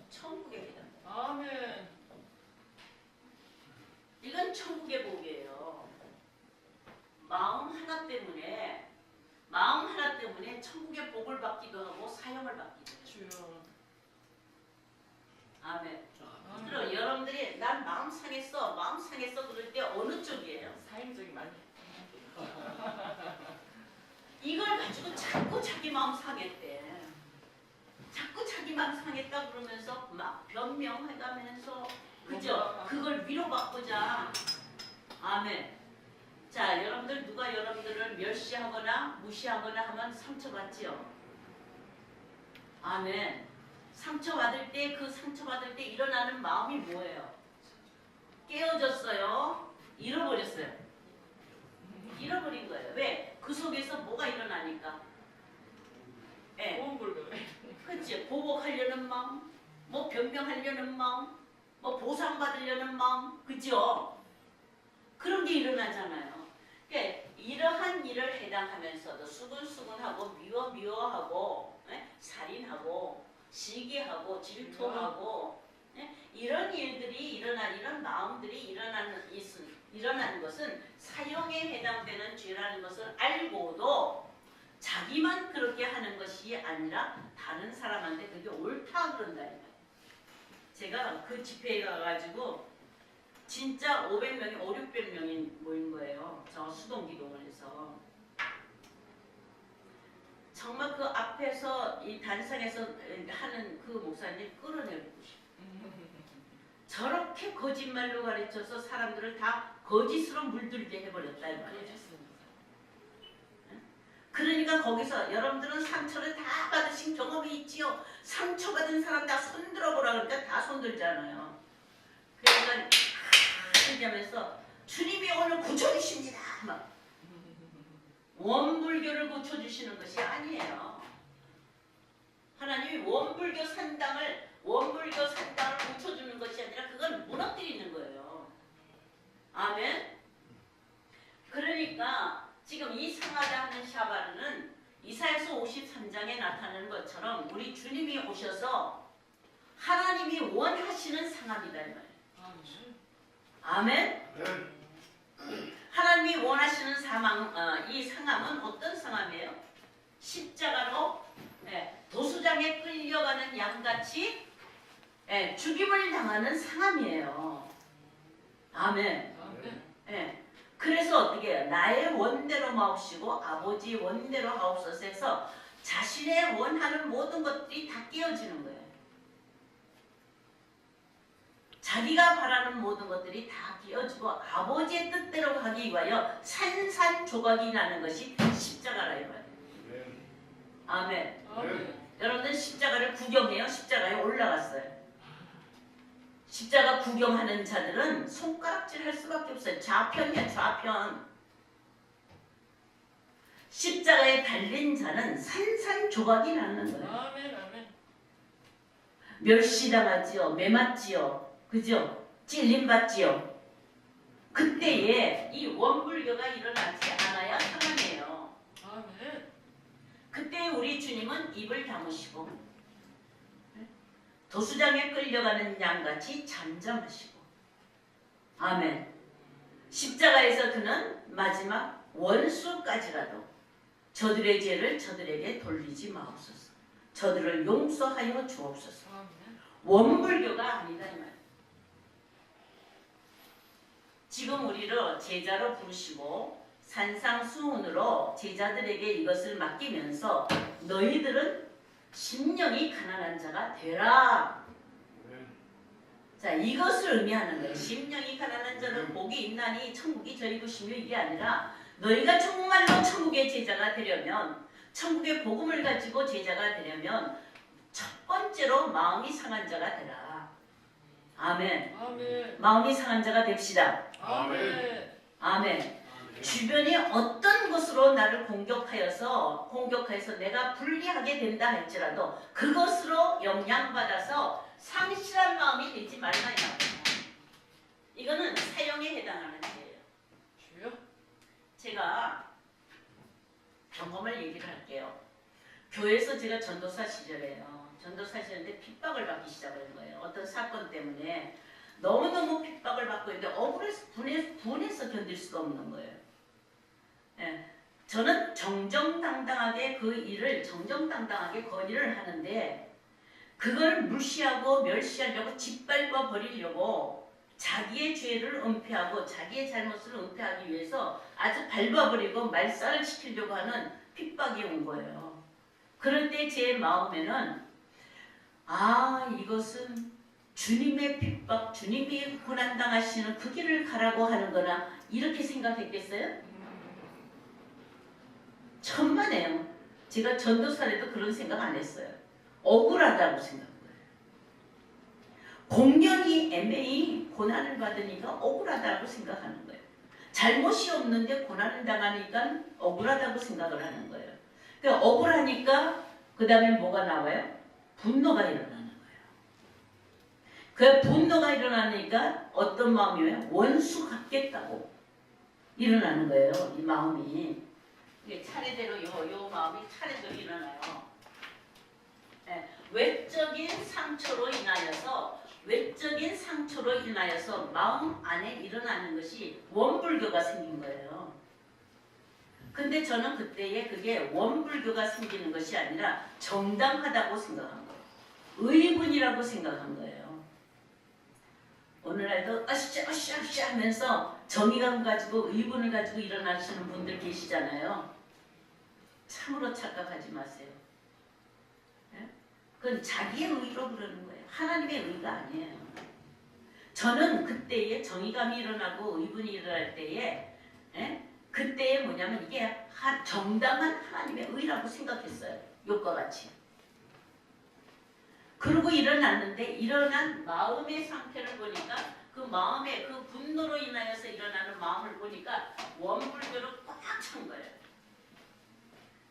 천국에 해당돼요. 아멘. 이건 천국의 복이에요. 마음 하나 때문에 천국의 복을 받기도 하고 사형을 받기도 해요. 주여. 아멘. 아멘. 그럼 여러분들이 난 마음 상했어 그럴 때 어느 쪽이에요? 사행적이 많이. 이걸 가지고 자꾸 자기 마음 상했대. 자꾸 자기 마음 상했다 그러면서 막 변명해가면서 그죠? 그걸 위로받고자. 아멘. 자, 여러분들 누가 여러분들을 멸시하거나 무시하거나 하면 상처받지요. 아멘. 상처받을 때 그 상처받을 때 일어나는 마음이 뭐예요? 깨어졌어요. 잃어버렸어요. 잃어버린 거예요. 왜? 그 속에서 뭐가 일어나니까. 예. 원불교. 그치? 보복하려는 마음, 뭐 변명하려는 마음, 뭐 보상받으려는 마음, 그죠? 그런 게 일어나잖아요. 그러니까 이러한 일을 해당하면서도 수근수근하고 미워하고 살인하고 시기하고 질투하고 이런 일들이 이런 마음들이 일어나는 것은 사형에 해당되는 죄라는 것을 알고도 자기만 그렇게 하는 것이 아니라 다른 사람한테 그게 옳다 그런다. 제가 그 집회에 가가지고 진짜 500명이 600명이 모인 거예요. 저 수동기동을 해서. 정말 그 앞에서 이 단상에서 하는 그 목사님 끌어내고 싶어요. 저렇게 거짓말로 가르쳐서 사람들을 다 거짓으로 물들게 해버렸다 이 말이에요. 그러니까 거기서 여러분들은 상처를 다 받으신 경험이 있지요. 상처받은 사람 다 손들어 보라 그러니까 다 손들잖아요. 그러니까 얘기하면서 주님이 오늘 고쳐주십니다. 막. 원불교를 고쳐주시는 것이 아니에요. 하나님이 원불교 산당을 고쳐주는 것이 아니라 그건 무너뜨리는 거예요. 아멘. 그러니까 지금 이 상하다 하는 샤바르는 이사야서 53장에 나타나는 것처럼 우리 주님이 오셔서 하나님이 원하시는 상함이다 이 말이에요. 아멘. 하나님이 원하시는 이 상함은 어떤 상함이에요? 십자가로 도수장에 끌려가는 양같이 죽임을 당하는 상함이에요. 아멘. 아멘. 예. 그래서 어떻게 해요? 나의 원대로 마옵시고 아버지 원대로 하옵소서 해서 자신의 원하는 모든 것들이 다 깨어지는 거예요. 자기가 바라는 모든 것들이 다 깨어지고 아버지의 뜻대로 가기 위하여 산산조각이 나는 것이 십자가라 이 말이에요. 아멘. 아멘. 여러분들 십자가를 구경해요. 십자가에 올라갔어요. 십자가 구경하는 자들은 손가락질 할 수밖에 없어요. 좌편이야 좌편. 십자가에 달린 자는 산산조각이 나는 거예요. 아멘. 아멘. 멸시당하지요. 매맞지요. 그죠? 찔림받지요. 그때에 이 원불교가 일어나지 않아야 상관이에요. 아멘. 그때 우리 주님은 입을 다무시고 도수장에 끌려가는 양같이 잠잠하시고 아멘. 십자가에서 그는 마지막 원수까지라도 저들의 죄를 저들에게 돌리지 마옵소서. 저들을 용서하여 주옵소서. 아멘. 원불교가 아니다 이 말. 지금 우리를 제자로 부르시고 산상수훈으로 제자들에게 이것을 맡기면서 너희들은 심령이 가난한 자가 되라. 자, 이것을 의미하는 거예요. 심령이 가난한 자는 복이 있나니 천국이 저희 것이며 이게 아니라 너희가 정말로 천국의 제자가 되려면 천국의 복음을 가지고 제자가 되려면 첫 번째로 마음이 상한 자가 되라. 아멘. 아멘. 마음이 상한 자가 됩시다. 아멘. 아멘. 주변이 어떤 것으로 나를 공격하여서 내가 불리하게 된다 할지라도 그것으로 영향받아서 상실한 마음이 되지 말라 이 말이에요. 이거는 사형에 해당하는 죄예요. 주여. 제가 경험을 얘기를 할게요. 교회에서 제가 전도사 시절에요. 전도사 시절인데 핍박을 받기 시작한 거예요. 어떤 사건 때문에 너무너무 핍박을 받고 있는데 억울해서 분해서 견딜 수가 없는 거예요. 예, 저는 정정당당하게 그 일을 정정당당하게 건의를 하는데 그걸 무시하고 멸시하려고 짓밟아 버리려고 자기의 죄를 은폐하고 자기의 잘못을 은폐하기 위해서 아주 밟아버리고 말살을 시키려고 하는 핍박이 온 거예요. 그럴 때 제 마음에는 이것은 주님의 핍박, 주님이 고난당하시는 그 길을 가라고 하는 거나 이렇게 생각했겠어요? 천만에요. 제가 전도사에도 그런 생각 안 했어요. 억울하다고 생각한 거예요. 공연히 애매히 고난을 받으니까 억울하다고 생각하는 거예요. 잘못이 없는데 고난을 당하니까 억울하다고 생각을 하는 거예요. 그러니까 억울하니까 그 다음에 뭐가 나와요? 분노가 일어나는 거예요. 그 분노가 일어나니까 어떤 마음이에요? 원수 같겠다고 일어나는 거예요. 이 마음이. 이게 차례대로 요 마음이 차례대로 일어나요. 네, 외적인 상처로 인하여서 마음 안에 일어나는 것이 원불교가 생긴 거예요. 근데 저는 그때에 그게 원불교가 생기는 것이 아니라 정당하다고 생각한 거예요. 의분이라고 생각한 거예요. 오늘날도 으쌰 하면서 정의감 가지고 의분을 가지고 일어나시는 분들 계시잖아요. 참으로 착각하지 마세요. 네? 그건 자기의 의로 그러는 거예요. 하나님의 의가 아니에요. 저는 그때에 정의감이 일어나고 의분이 일어날 때에 그때에 뭐냐면 이게 정당한 하나님의 의라고 생각했어요. 욕과 같이. 그러고 일어났는데 일어난 마음의 상태를 보니까 그 마음의 그 분노로 인하여서 일어나는 마음을 보니까 원불교로 꽉 찬 거예요.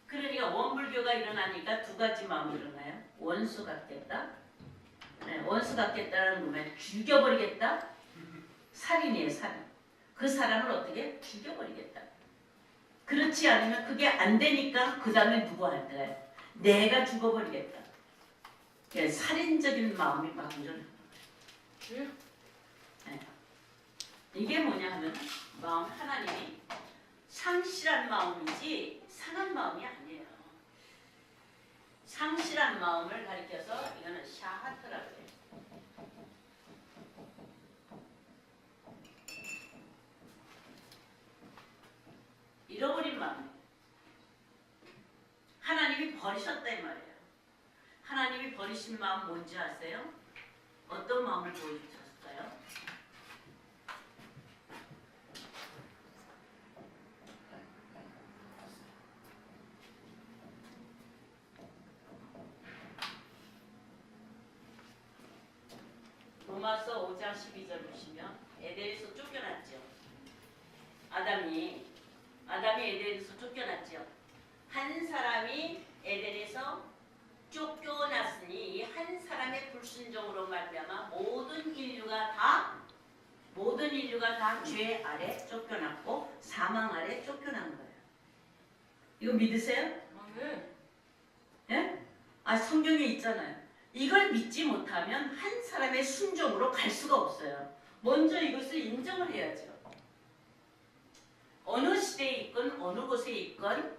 그러니까 원불교가 일어나니까 두 가지 마음이 일어나요. 원수 같겠다. 원수 같겠다는 놈에 죽여버리겠다. 살인이에요, 살인. 그 사람을 어떻게 죽여버리겠다. 그렇지 않으면 그게 안 되니까 그 다음에 누구 할까요? 내가 죽어버리겠다. 살인적인 마음이 막 일어나는 거예요. 이게 뭐냐 하면 마음 하나님이 상실한 마음이지 상한 마음이 아니에요. 상실한 쫓겨난 마음을 가리켜서 이거는 샤하트라고 해요. 잃어버린 마음. 하나님이 버리셨다 이 말이에요. 하나님이 버리신 마음 뭔지 아세요? 어떤 마음을 보여주셨어요? 로마서 5장 12절 보시면 에덴에서 쫓겨났죠. 아담이 에덴에서 쫓겨났죠. 한 사람이 에덴에서 쫓겨났으니 이 한 사람의 불순종으로 말미암아 모든 인류가 다 죄 아래 쫓겨났고 사망 아래 쫓겨난 거예요. 이거 믿으세요? 아멘. 예? 아 성경에 있잖아요. 이걸 믿지 못하면 한 사람의 순종으로 갈 수가 없어요. 먼저 이것을 인정을 해야죠. 어느 시대에 있건 어느 곳에 있건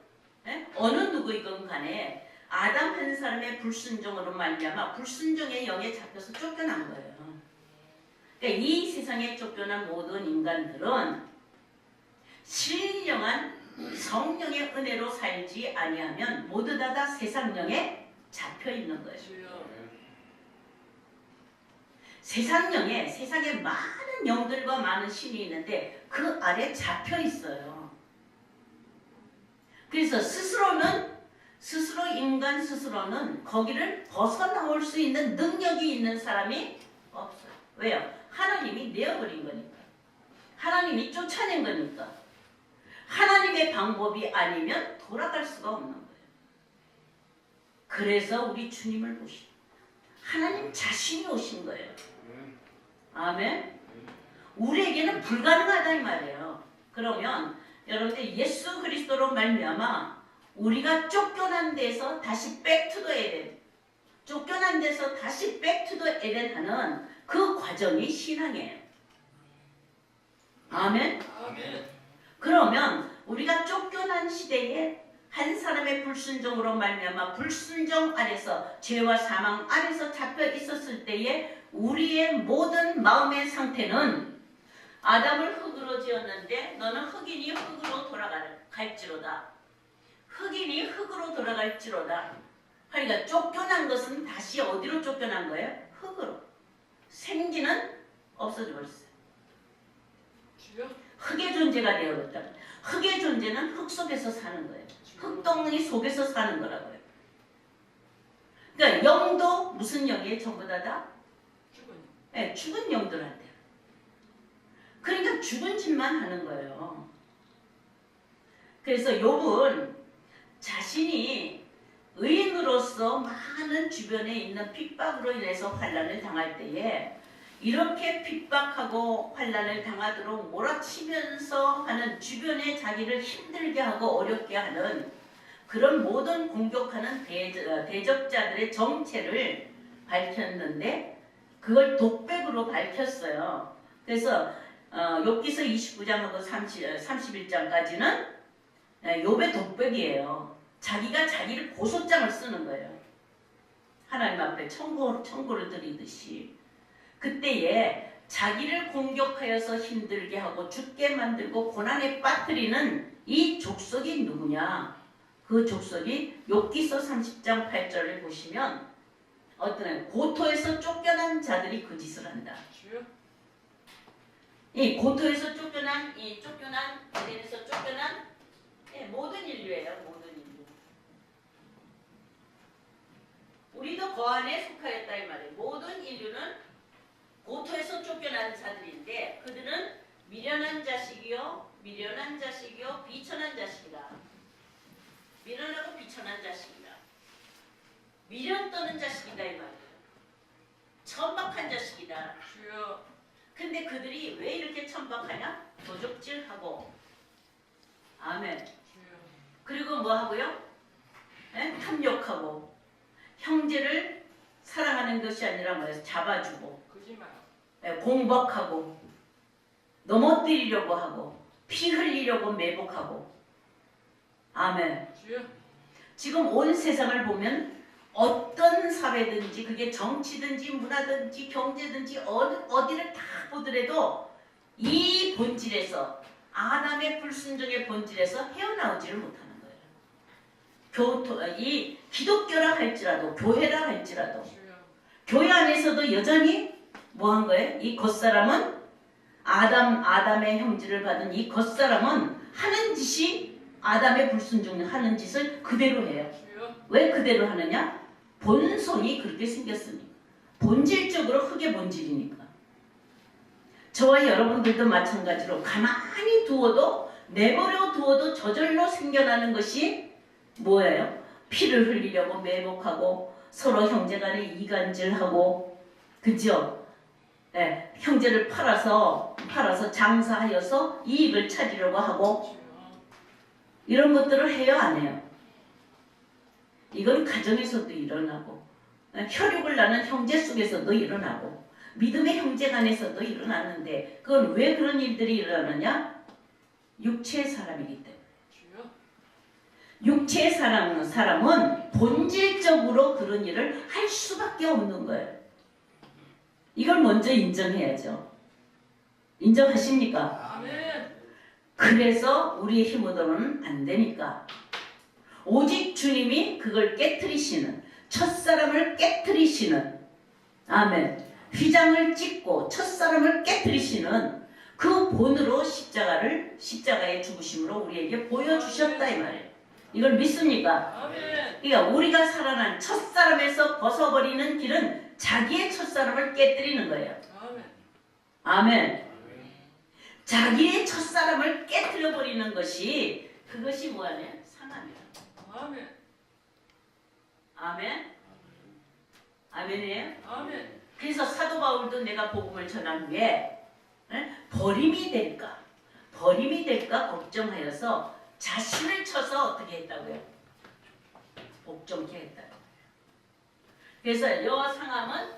어느 누구이건 간에 아담 한 사람의 불순종으로 말미암아 불순종의 영에 잡혀서 쫓겨난 거예요. 그러니까 이 세상에 쫓겨난 모든 인간들은 신령한 성령의 은혜로 살지 아니하면 모두 다 세상령에 잡혀 있는 거예요. 주여. 세상령에 세상에 많은 영들과 많은 신이 있는데 그 아래 잡혀 있어요. 그래서 인간 스스로는 거기를 벗어나올 수 있는 능력이 있는 사람이 없어요. 왜요? 하나님이 내어버린 거니까. 하나님이 쫓아낸 거니까. 하나님의 방법이 아니면 돌아갈 수가 없는 거예요. 그래서 우리 주님을 보시고 하나님 자신이 오신 거예요. 아멘. 우리에게는 불가능하다 이 말이에요. 그러면 여러분들 예수 그리스도로 말미암아 우리가 쫓겨난 데서 다시 백투더 에덴, 쫓겨난 데서 다시 백투더 에덴 하는 그 과정이 신앙이에요. 아멘. 아멘. 그러면 우리가 쫓겨난 시대에 한 사람의 불순종으로 말미암아 불순종 아래서 죄와 사망 아래서 잡혀 있었을 때에 우리의 모든 마음의 상태는 아담을 흙으로 지었는데 너는 흙이니 흙으로 돌아갈지로다. 흙이니 흙으로 돌아갈지로다. 그러니까 쫓겨난 것은 다시 어디로 쫓겨난 거예요? 흙으로. 생기는 없어져 버렸어요. 주여. 흙의 존재가 되어버렸다. 흙의 존재는 흙 속에서 사는 거예요. 흙덩이 속에서 사는 거라고요. 그러니까 영도 무슨 영이에요? 전부 다 죽은. 네, 죽은 영들한테. 그러니까 죽은 짓만 하는 거예요. 그래서 욥은 자신이 의인으로서 많은 주변에 있는 핍박으로 인해서 환난을 당할 때에 이렇게 핍박하고 환난을 당하도록 몰아치면서 하는 주변에 자기를 힘들게 하고 어렵게 하는 그런 모든 공격하는 대적자들의 정체를 밝혔는데 그걸 독백으로 밝혔어요. 그래서 욥기서 29장하고 31장까지는 욥의 독백이에요. 자기가 자기를 고소장을 쓰는 거예요. 하나님 앞에 청구를 드리듯이. 그때에 자기를 공격하여서 힘들게 하고 죽게 만들고 고난에 빠뜨리는 이 족속이 누구냐? 그 족속이 욥기서 30장 8절을 보시면 어떤 고토에서 쫓겨난 자들이 그 짓을 한다. 주여. 이 고토에서 쫓겨난 에덴에서 쫓겨난 모든 인류예요. 모든 인류. 우리도 그 안에 속하였다 이 말이에요. 모든 인류는 고토에서 쫓겨난 자들인데 그들은 미련한 자식이요 비천한 자식이다. 미련하고 비천한 자식이다. 미련 떠는 자식이다 이 말이에요. 천박한 자식이다. 주여. 근데 그들이 왜 이렇게 천박하냐? 도적질하고 아멘. 주여. 그리고 뭐 하고요? 탐욕하고 형제를 사랑하는 것이 아니라 뭐예요? 잡아주고 거짓말. 공박하고 넘어뜨리려고 하고 피 흘리려고 매복하고 아멘. 주여. 지금 온 세상을 보면 어떤 사회든지 그게 정치든지 문화든지 경제든지 어디를 다 보더라도 이 본질에서 아담의 불순종의 본질에서 헤어나오지를 못하는 거예요. 이 기독교라 할지라도 교회라 할지라도 주여. 교회 안에서도 여전히 뭐 한 거예요? 이 겉사람은 아담의 형질을 받은 이 겉사람은 하는 짓이 아담의 불순종 하는 짓을 그대로 해요. 주여. 왜 그대로 하느냐? 본성이 그렇게 생겼으니까. 본질적으로 흙의 본질이니까. 저와 여러분들도 마찬가지로 가만히 두어도 내버려 두어도 저절로 생겨나는 것이 뭐예요? 피를 흘리려고 매복하고 서로 형제간에 이간질하고 그죠? 네, 형제를 팔아서 장사하여서 이익을 찾으려고 하고 주여. 이런 것들을 해요 안 해요? 이건 가정에서도 일어나고 혈육을 낳는 형제 속에서도 일어나고 믿음의 형제 간에서도 일어나는데 그건 왜 그런 일들이 일어나느냐? 육체의 사람이기 때문에. 주여. 육체의 사람은 본질적으로 그런 일을 할 수밖에 없는 거예요. 이걸 먼저 인정해야죠. 인정하십니까? 아멘. 그래서 우리의 힘으로는 안 되니까 오직 주님이 그걸 깨트리시는 첫사람을 깨트리시는 아멘 휘장을 찢고 첫사람을 깨트리시는 그 본으로 십자가의 죽으심으로 우리에게 보여주셨다 이 말이에요. 이걸 믿습니까? 아멘. 그러니까 우리가 살아난 첫사람에서 벗어버리는 길은 자기의 첫사람을 깨뜨리는 거예요. 아멘. 아멘. 자기의 첫사람을 깨뜨려버리는 것이 그것이 뭐하냐? 상함이다. 아멘. 아멘. 아멘이에요? 아멘. 그래서 사도 바울도 내가 복음을 전한 후에 버림이 될까 걱정하여서 자신을 쳐서 어떻게 했다고요? 복종케 했다고. 그래서 여 상함은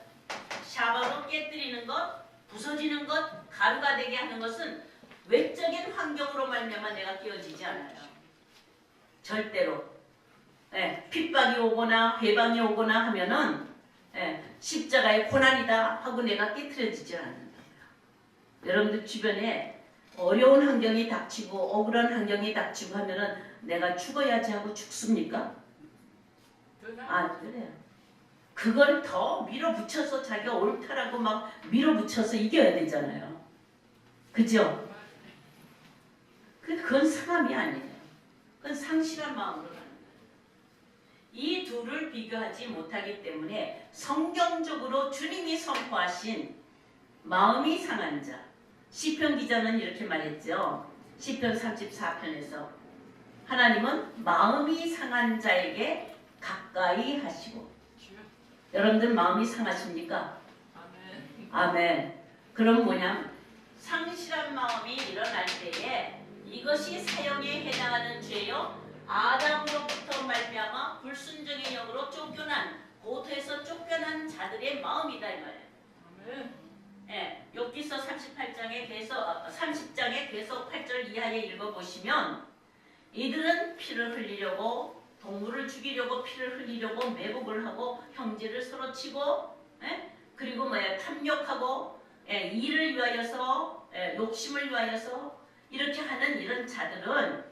샤바로 깨뜨리는 것, 부서지는 것, 가루가 되게 하는 것은 외적인 환경으로 말미암아 내가 끼어지지 않아요. 절대로. 핍박이 오거나 회방이 오거나 하면은 십자가의 고난이다 하고 내가 깨트려지지 않는다. 여러분들 주변에 어려운 환경이 닥치고 억울한 환경이 닥치고 하면은 내가 죽어야지 하고 죽습니까? 아 그래요. 그걸 더 밀어붙여서 자기가 옳다라고 막 밀어붙여서 이겨야 되잖아요. 그죠? 그건 상함이 아니에요. 그건 상실한 마음으로 가는 거예요. 이 둘을 비교하지 못하기 때문에 성경적으로 주님이 선포하신 마음이 상한 자 시편 기자는 이렇게 말했죠. 시편 34편에서 하나님은 마음이 상한 자에게 가까이 하시고 여러분들 마음이 상하십니까? 아멘. 아멘. 그럼 뭐냐면 상실한 마음이 일어날 때에 이것이 사형에 해당하는 죄요. 아담으로부터 말미암아 불순종의 영으로 쫓겨난 고토에서 쫓겨난 자들의 마음이다 이 말이에요. 아멘. 욥기서 30장에 계속 8절 이하에 읽어보시면 이들은 피를 흘리려고 동물을 죽이려고 피를 흘리려고 매복을 하고 형제를 서로 치고 그리고 탐욕하고 일을 위하여서 욕심을 위하여서 이렇게 하는 이런 자들은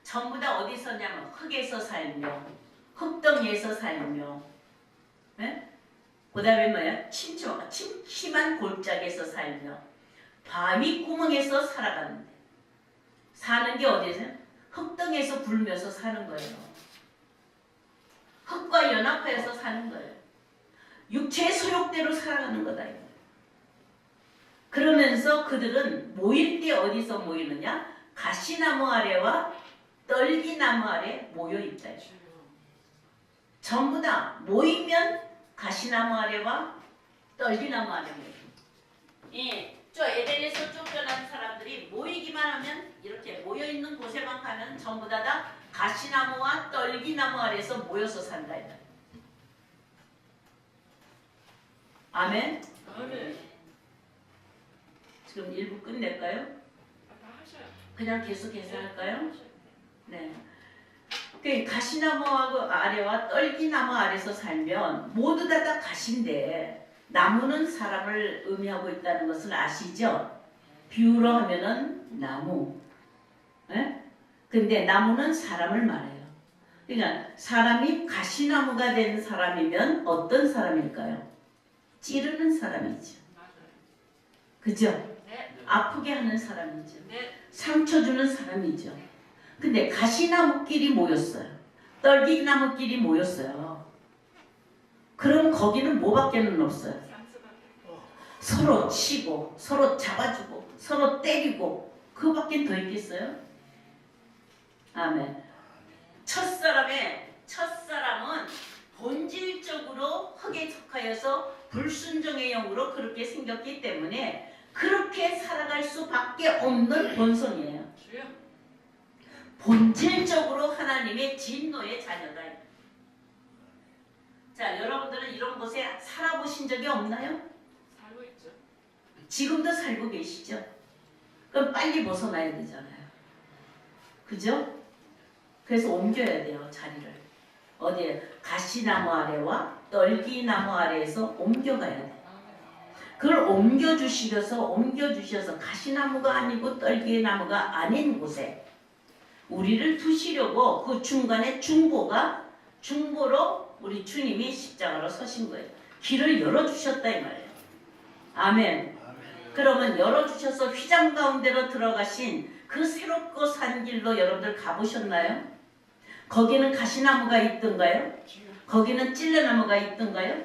전부 다 어디서냐면 흙에서 살며 흙덩이에서 살며 그 다음에 침침한 골짜기에서 살며 바위 구멍에서 살아가는데 사는 게 어디에서? 흙덩이에서 굴면서 사는 거예요. 흙과 연합하여서 사는 거예요. 육체의 소욕대로 살아가는 거다. 그러면서 그들은 모일 때 어디서 모이느냐? 가시나무 아래와 떨기나무 아래 모여 있다. 전부 다 모이면 가시나무 아래와 떨기나무 아래 모여. 저 에덴에서 쫓겨난 사람들이 모이기만 하면 이렇게 모여 있는 곳에만 가면 전부 다 가시나무와 떨기나무 아래서 모여서 산다. 아멘. 아멘. 지금 1부 끝낼까요? 다 하셔요. 그냥 계속해서 할까요? 네. 그 가시나무하고 아래와 떨기나무 아래서 살면 모두 다 가시인데 나무는 사람을 의미하고 있다는 것을 아시죠? 비유로 하면은 나무. 예? 근데 나무는 사람을 말해요. 그러니까 사람이 가시나무가 된 사람이면 어떤 사람일까요? 찌르는 사람이죠. 맞아요. 그죠? 네. 아프게 하는 사람이죠. 네. 상처 주는 사람이죠. 근데 가시나무끼리 모였어요. 떨기나무끼리 모였어요. 그럼 거기는 뭐밖에는 없어요. 상수가 서로 치고 서로 잡아주고 서로 때리고 그거밖에 더 있겠어요? 아멘. 첫사람은 본질적으로 흙에 속하여서 불순종의 영으로 그렇게 생겼기 때문에 그렇게 살아갈 수밖에 없는 본성이에요. 주여. 본질적으로 하나님의 진노의 자녀다. 자, 여러분들은 이런 곳에 살아보신 적이 없나요? 살고 있죠. 지금도 살고 계시죠? 그럼 빨리 벗어나야 되잖아요. 그죠? 그래서 옮겨야 돼요, 자리를. 어디에? 가시나무 아래와 떨기나무 아래에서 옮겨가야 돼요. 그걸 옮겨주셔서 가시나무가 아니고 떨기나무가 아닌 곳에 우리를 두시려고 그 중간에 중보로 우리 주님이 십자가로 서신 거예요. 길을 열어주셨다 이 말이에요. 아멘. 그러면 열어주셔서 휘장 가운데로 들어가신 그 새롭고 산 길로 여러분들 가보셨나요? 거기는 가시나무가 있던가요? 거기는 찔레나무가 있던가요?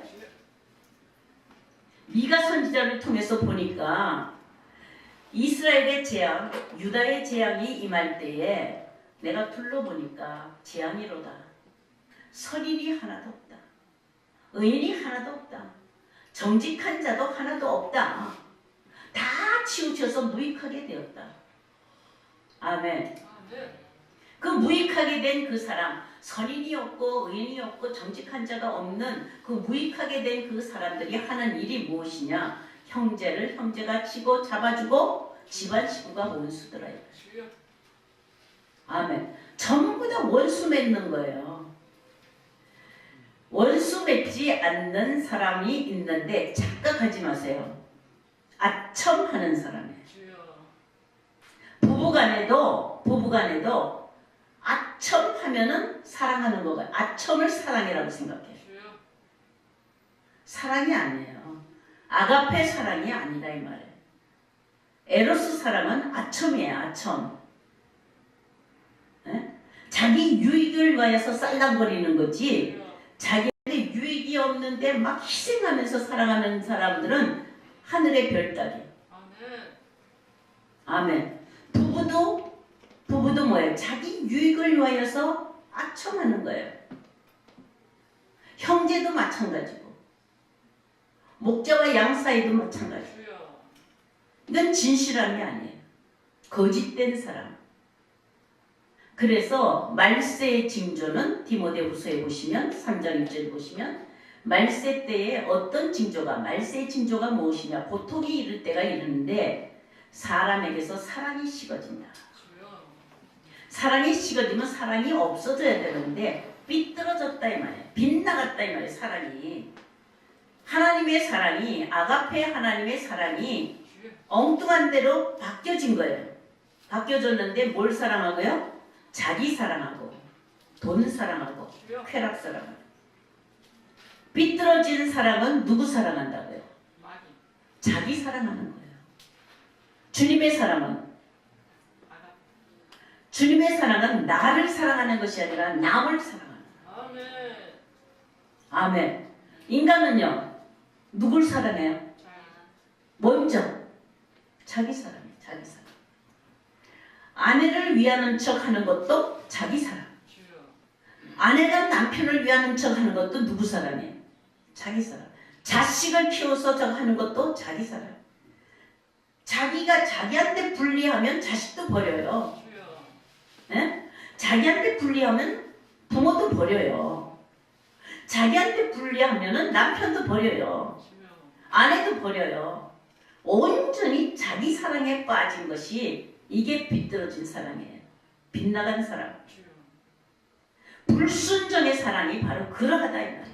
미가 선지자를 통해서 보니까 이스라엘의 재앙, 유다의 재앙이 임할 때에 내가 둘러보니까 재앙이로다. 선인이 하나도 없다. 의인이 하나도 없다. 정직한 자도 하나도 없다. 다 치우쳐서 무익하게 되었다. 아멘. 네. 그 무익하게 된 그 사람, 선인이 없고 의인이 없고 정직한 자가 없는 그 무익하게 된 그 사람들이 하는 일이 무엇이냐? 형제가 치고 잡아주고 집안 식구가 원수더라. 주여. 아멘. 전부 다 원수 맺는 거예요. 원수 맺지 않는 사람이 있는데 착각하지 마세요. 아첨하는 사람이에요. 주여. 부부간에도 아첨하면은 사랑하는 거가 아첨을 사랑이라고 생각해요. 주여. 사랑이 아니에요. 아가페 사랑이 아니다 이 말이에요. 에로스 사랑은 아첨이에요. 아첨. 에? 자기 유익을 위해서 쌀랑거리는 거지. 주여. 자기한테 유익이 없는데 막 희생하면서 사랑하는 사람들은 하늘의 별따기. 아멘. 아멘. 부부도 뭐예요? 자기 유익을 위하여서 아첨하는 거예요. 형제도 마찬가지고 목자와 양 사이도 마찬가지고. 주여. 이건 진실함이 아니에요. 거짓된 사람. 그래서 말세의 징조는 디모데후서에 보시면 3장 1절 보시면 말세 때에 어떤 징조가 말세의 징조가 무엇이냐? 고통이 이를 때가 이르는데 사람에게서 사랑이 식어진다. 주여. 사랑이 식어지면 사랑이 없어져야 되는데 삐뚤어졌다 이 말이에요. 빗나갔다 이 말이에요. 사랑이. 하나님의 사랑이 아가페 하나님의 사랑이 주여. 엉뚱한 대로 바뀌어진 거예요. 바뀌어졌는데 뭘 사랑하고요? 자기 사랑하고 돈 사랑하고 주여. 쾌락 사랑하고. 삐뚤어진 사랑은 누구 사랑한다고요? 많이. 자기 사랑하는 거예요. 주님의 사랑은 나를 사랑하는 것이 아니라 남을 사랑하는 거예요. 아멘. 아멘. 인간은요 누굴 사랑해요? 자. 먼저 자기 사랑이에요. 자기 사랑. 아내를 위하는 척 하는 것도 자기 사랑. 주여. 아내가 남편을 위하는 척 하는 것도 누구 사랑이에요? 자기 사랑. 자식을 키워서 저 하는 것도 자기 사랑. 자기가 자기한테 불리하면 자식도 버려요. 주여. 예? 자기한테 불리하면 부모도 버려요. 자기한테 불리하면 남편도 버려요. 주여. 아내도 버려요. 온전히 자기 사랑에 빠진 것이 이게 비뚤어진 사랑이에요. 빗나간 사랑. 주여. 불순종의 사랑이 바로 그러하다 이 말이에요.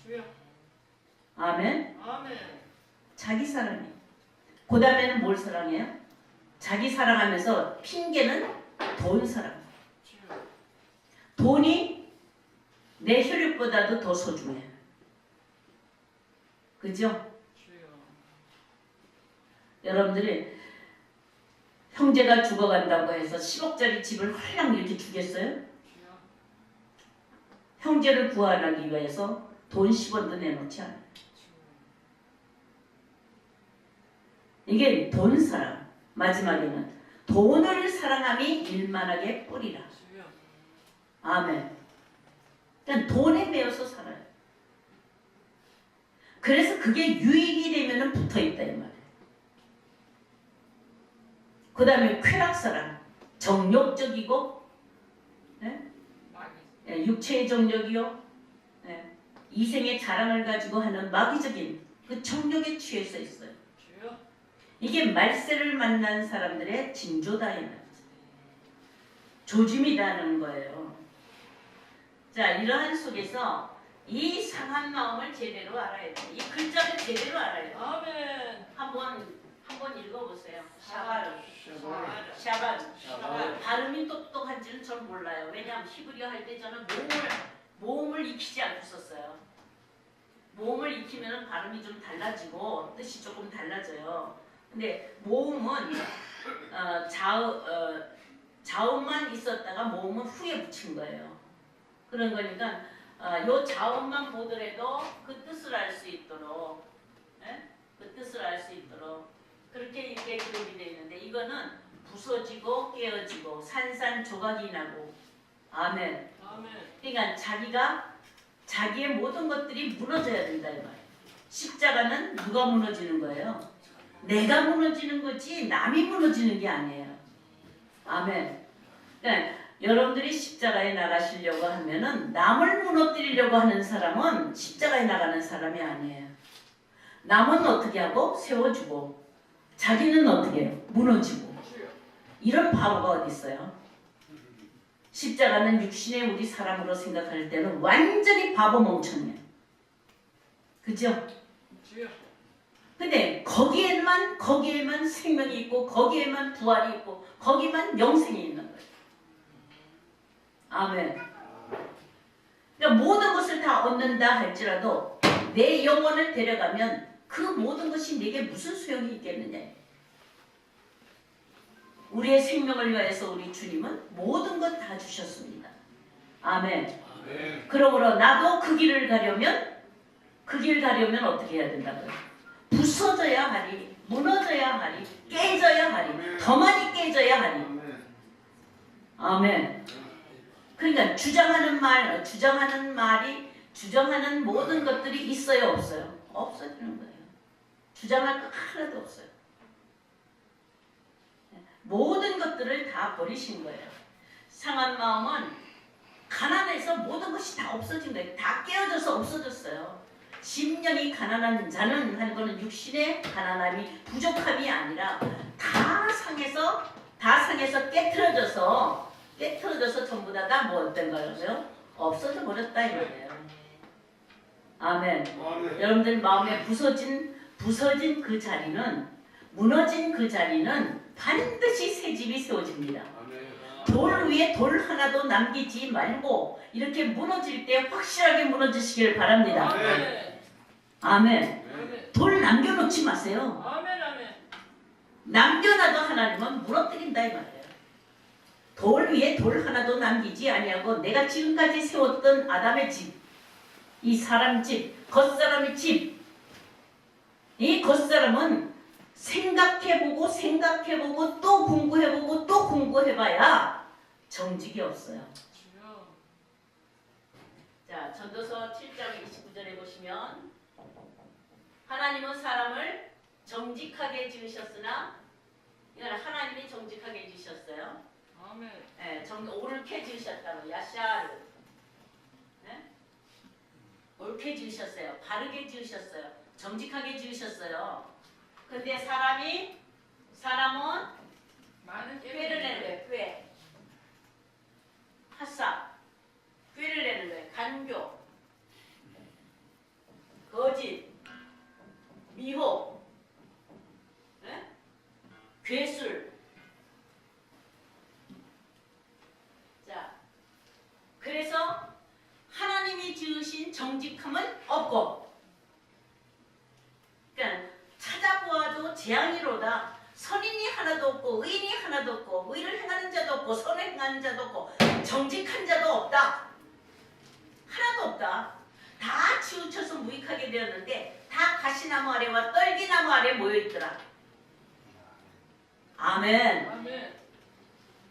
주여. 아멘. 아멘. 자기 사랑이에요. 그 다음에는 뭘 사랑해요? 자기 사랑하면서 핑계는 돈 사랑. 주여. 돈이 내 혈육보다도 더 소중해. 그죠? 주여. 여러분들이 형제가 죽어간다고 해서 10억짜리 집을 헐랑 이렇게 주겠어요? 주여. 형제를 구하기 위해서 돈 10원도 내놓지 않아요. 이게 돈 사랑. 마지막에는 돈을 사랑함이 일만하게 뿌리라. 주여. 아멘. 그냥 돈에 매여서 살아요. 그래서 그게 유익이 되면은 붙어있다 이 말이에요. 그 다음에 쾌락사랑. 정욕적이고 예? 예, 육체의 정욕이요. 예, 이생의 자랑을 가지고 하는 마귀적인 그 정욕에 취해서 있어요. 주여. 이게 말세를 만난 사람들의 징조다 이 말이죠. 조짐이라는 거예요. 자, 이러한 속에서 이 상한 마음을 제대로 알아야 돼요. 이 글자를 제대로 알아야 돼요. 아멘. 한번 읽어보세요. 샤바르. 샤바. 샤바르. 발음이 똑똑한지는 전 몰라요. 왜냐하면 히브리어 할 때 저는 모음을 익히지 않고 썼어요. 모음을 익히면 발음이 좀 달라지고 뜻이 조금 달라져요. 근데 모음은 자음만 있었다가 모음은 후에 붙인 거예요. 그런 거니까 요 자음만 보더라도 그 뜻을 알 수 있도록, 예? 그 뜻을 알 수 있도록 그렇게 이렇게 기록이 되어 있는데 이거는 부서지고 깨어지고 산산조각이 나고 아멘. 아멘. 그러니까 자기의 모든 것들이 무너져야 된다 이 말이에요. 십자가는 누가 무너지는 거예요? 내가 무너지는 거지 남이 무너지는 게 아니에요. 아멘. 그러니까 여러분들이 십자가에 나가시려고 하면은 남을 무너뜨리려고 하는 사람은 십자가에 나가는 사람이 아니에요. 남은 어떻게 하고 세워주고 자기는 어떻게 해요? 무너지고. 주여. 이런 바보가 어디 있어요? 십자가는 육신의 우리 사람으로 생각할 때는 완전히 바보 멍청이에요. 그죠? 주여. 근데 거기에만 생명이 있고 거기에만 부활이 있고 거기만 영생이 있는 거예요. 아멘. 그러니까 모든 것을 다 얻는다 할지라도 내 영혼을 데려가면 그 모든 것이 내게 무슨 소용이 있겠느냐. 우리의 생명을 위하여서 우리 주님은 모든 것 다 주셨습니다. 아멘. 그러므로 나도 그 길을 가려면 어떻게 해야 된다고요? 부서져야 하리, 무너져야 하리, 깨져야 하리, 더 많이 깨져야 하리. 아멘. 그러니까 주장하는 모든 것들이 있어요, 없어요? 없어지는 거예요. 주장할 거 하나도 없어요. 모든 것들을 다 버리신 거예요. 상한 마음은 가난해서 모든 것이 다 없어진 거예요. 다 깨어져서 없어졌어요. 심령이 가난한 자는 하는 거는 육신의 가난함이 부족함이 아니라 다 상해서 깨트려져서 전부 다 뭐 어떤 거예요? 없어져 버렸다 이 말이에요. 아멘. 여러분들 마음에 부서진 그 자리는 무너진 그 자리는 반드시 새 집이 세워집니다. 돌 위에 돌 하나도 남기지 말고 이렇게 무너질 때 확실하게 무너지시길 바랍니다. 아멘. 아멘. 아멘. 돌 남겨놓지 마세요. 아멘. 아멘. 남겨놔도 하나님은 무너뜨린다 이 말이에요. 돌 위에 돌 하나도 남기지 아니하고 내가 지금까지 세웠던 아담의 집, 이 사람 집, 겉사람의 집, 이 겉사람은 생각해보고 또 공부해보고 또 공부해봐야 정직이 없어요. 주여. 자, 전도서 7장 29절에 보시면 하나님은 사람을 정직하게 지으셨으나 이건 하나님이 정직하게 지으셨어요. 아멘. 예, 옳게 지으셨다고 야샤르. 네? 옳게 지으셨어요. 바르게 지으셨어요. 정직하게 지으셨어요. 근데 사람은 많은 꾀를 내는 거예요. 꾀. 핫사. 꾀를 정직함은 없고. 그러니까 찾아보아도 재앙이로다. 선인이 하나도 없고 의인이 하나도 없고 의를 행하는 자도 없고 선을 행하는 자도 없고 정직한 자도 없다. 하나도 없다. 다 치우쳐서 무익하게 되었는데 다 가시나무 아래와 떨기나무 아래 모여있더라. 아멘. 아멘.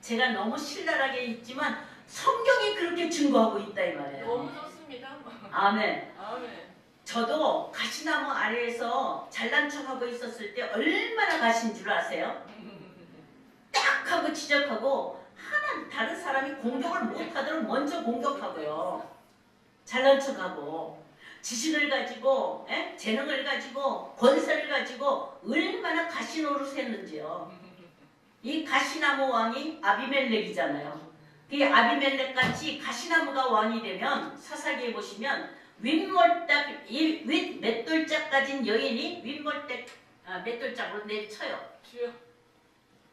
제가 너무 신랄하게 읽지만 성경이 그렇게 증거하고 있다 이 말이에요. 너무 좋습니다. 아멘. 아멘. 저도 가시나무 아래에서 잘난 척하고 있었을 때 얼마나 가신 줄 아세요? 딱 하고 지적하고 하나 다른 사람이 공격을 못하도록 먼저 공격하고요. 잘난 척하고 지식을 가지고 재능을 가지고 권세를 가지고 얼마나 가시 노릇했는지요. 이 가시나무 왕이 아비멜렉이잖아요. 이 아비멜렉 같이 가시나무가 왕이 되면 사사기에 보시면 윗 맷돌짝 가진 여인이 맷돌짝으로 내리쳐요. 주여.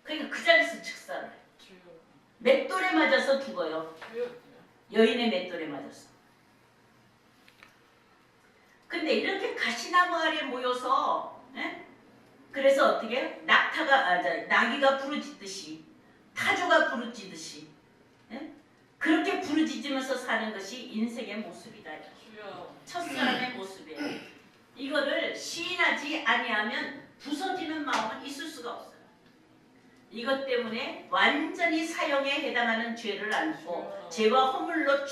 그러니까 그 자리에서 즉사를 해요. 주여. 맷돌에 맞아서 죽어요. 주여. 여인의 맷돌에 맞았어. 근데 이렇게 가시나무 아래 모여서 그래서 어떻게 나귀가 부르짖듯이 타조가 부르짖듯이 그렇게 부르짖으면서 사는 것이 인생의 모습이다. 주여. 첫사람의 모습이에요. 이거를 시인하지 아니하면 부서지는 마음은 있을 수가 없어요. 이것 때문에 완전히 사형에 해당하는 죄를 안고 죄와 허물로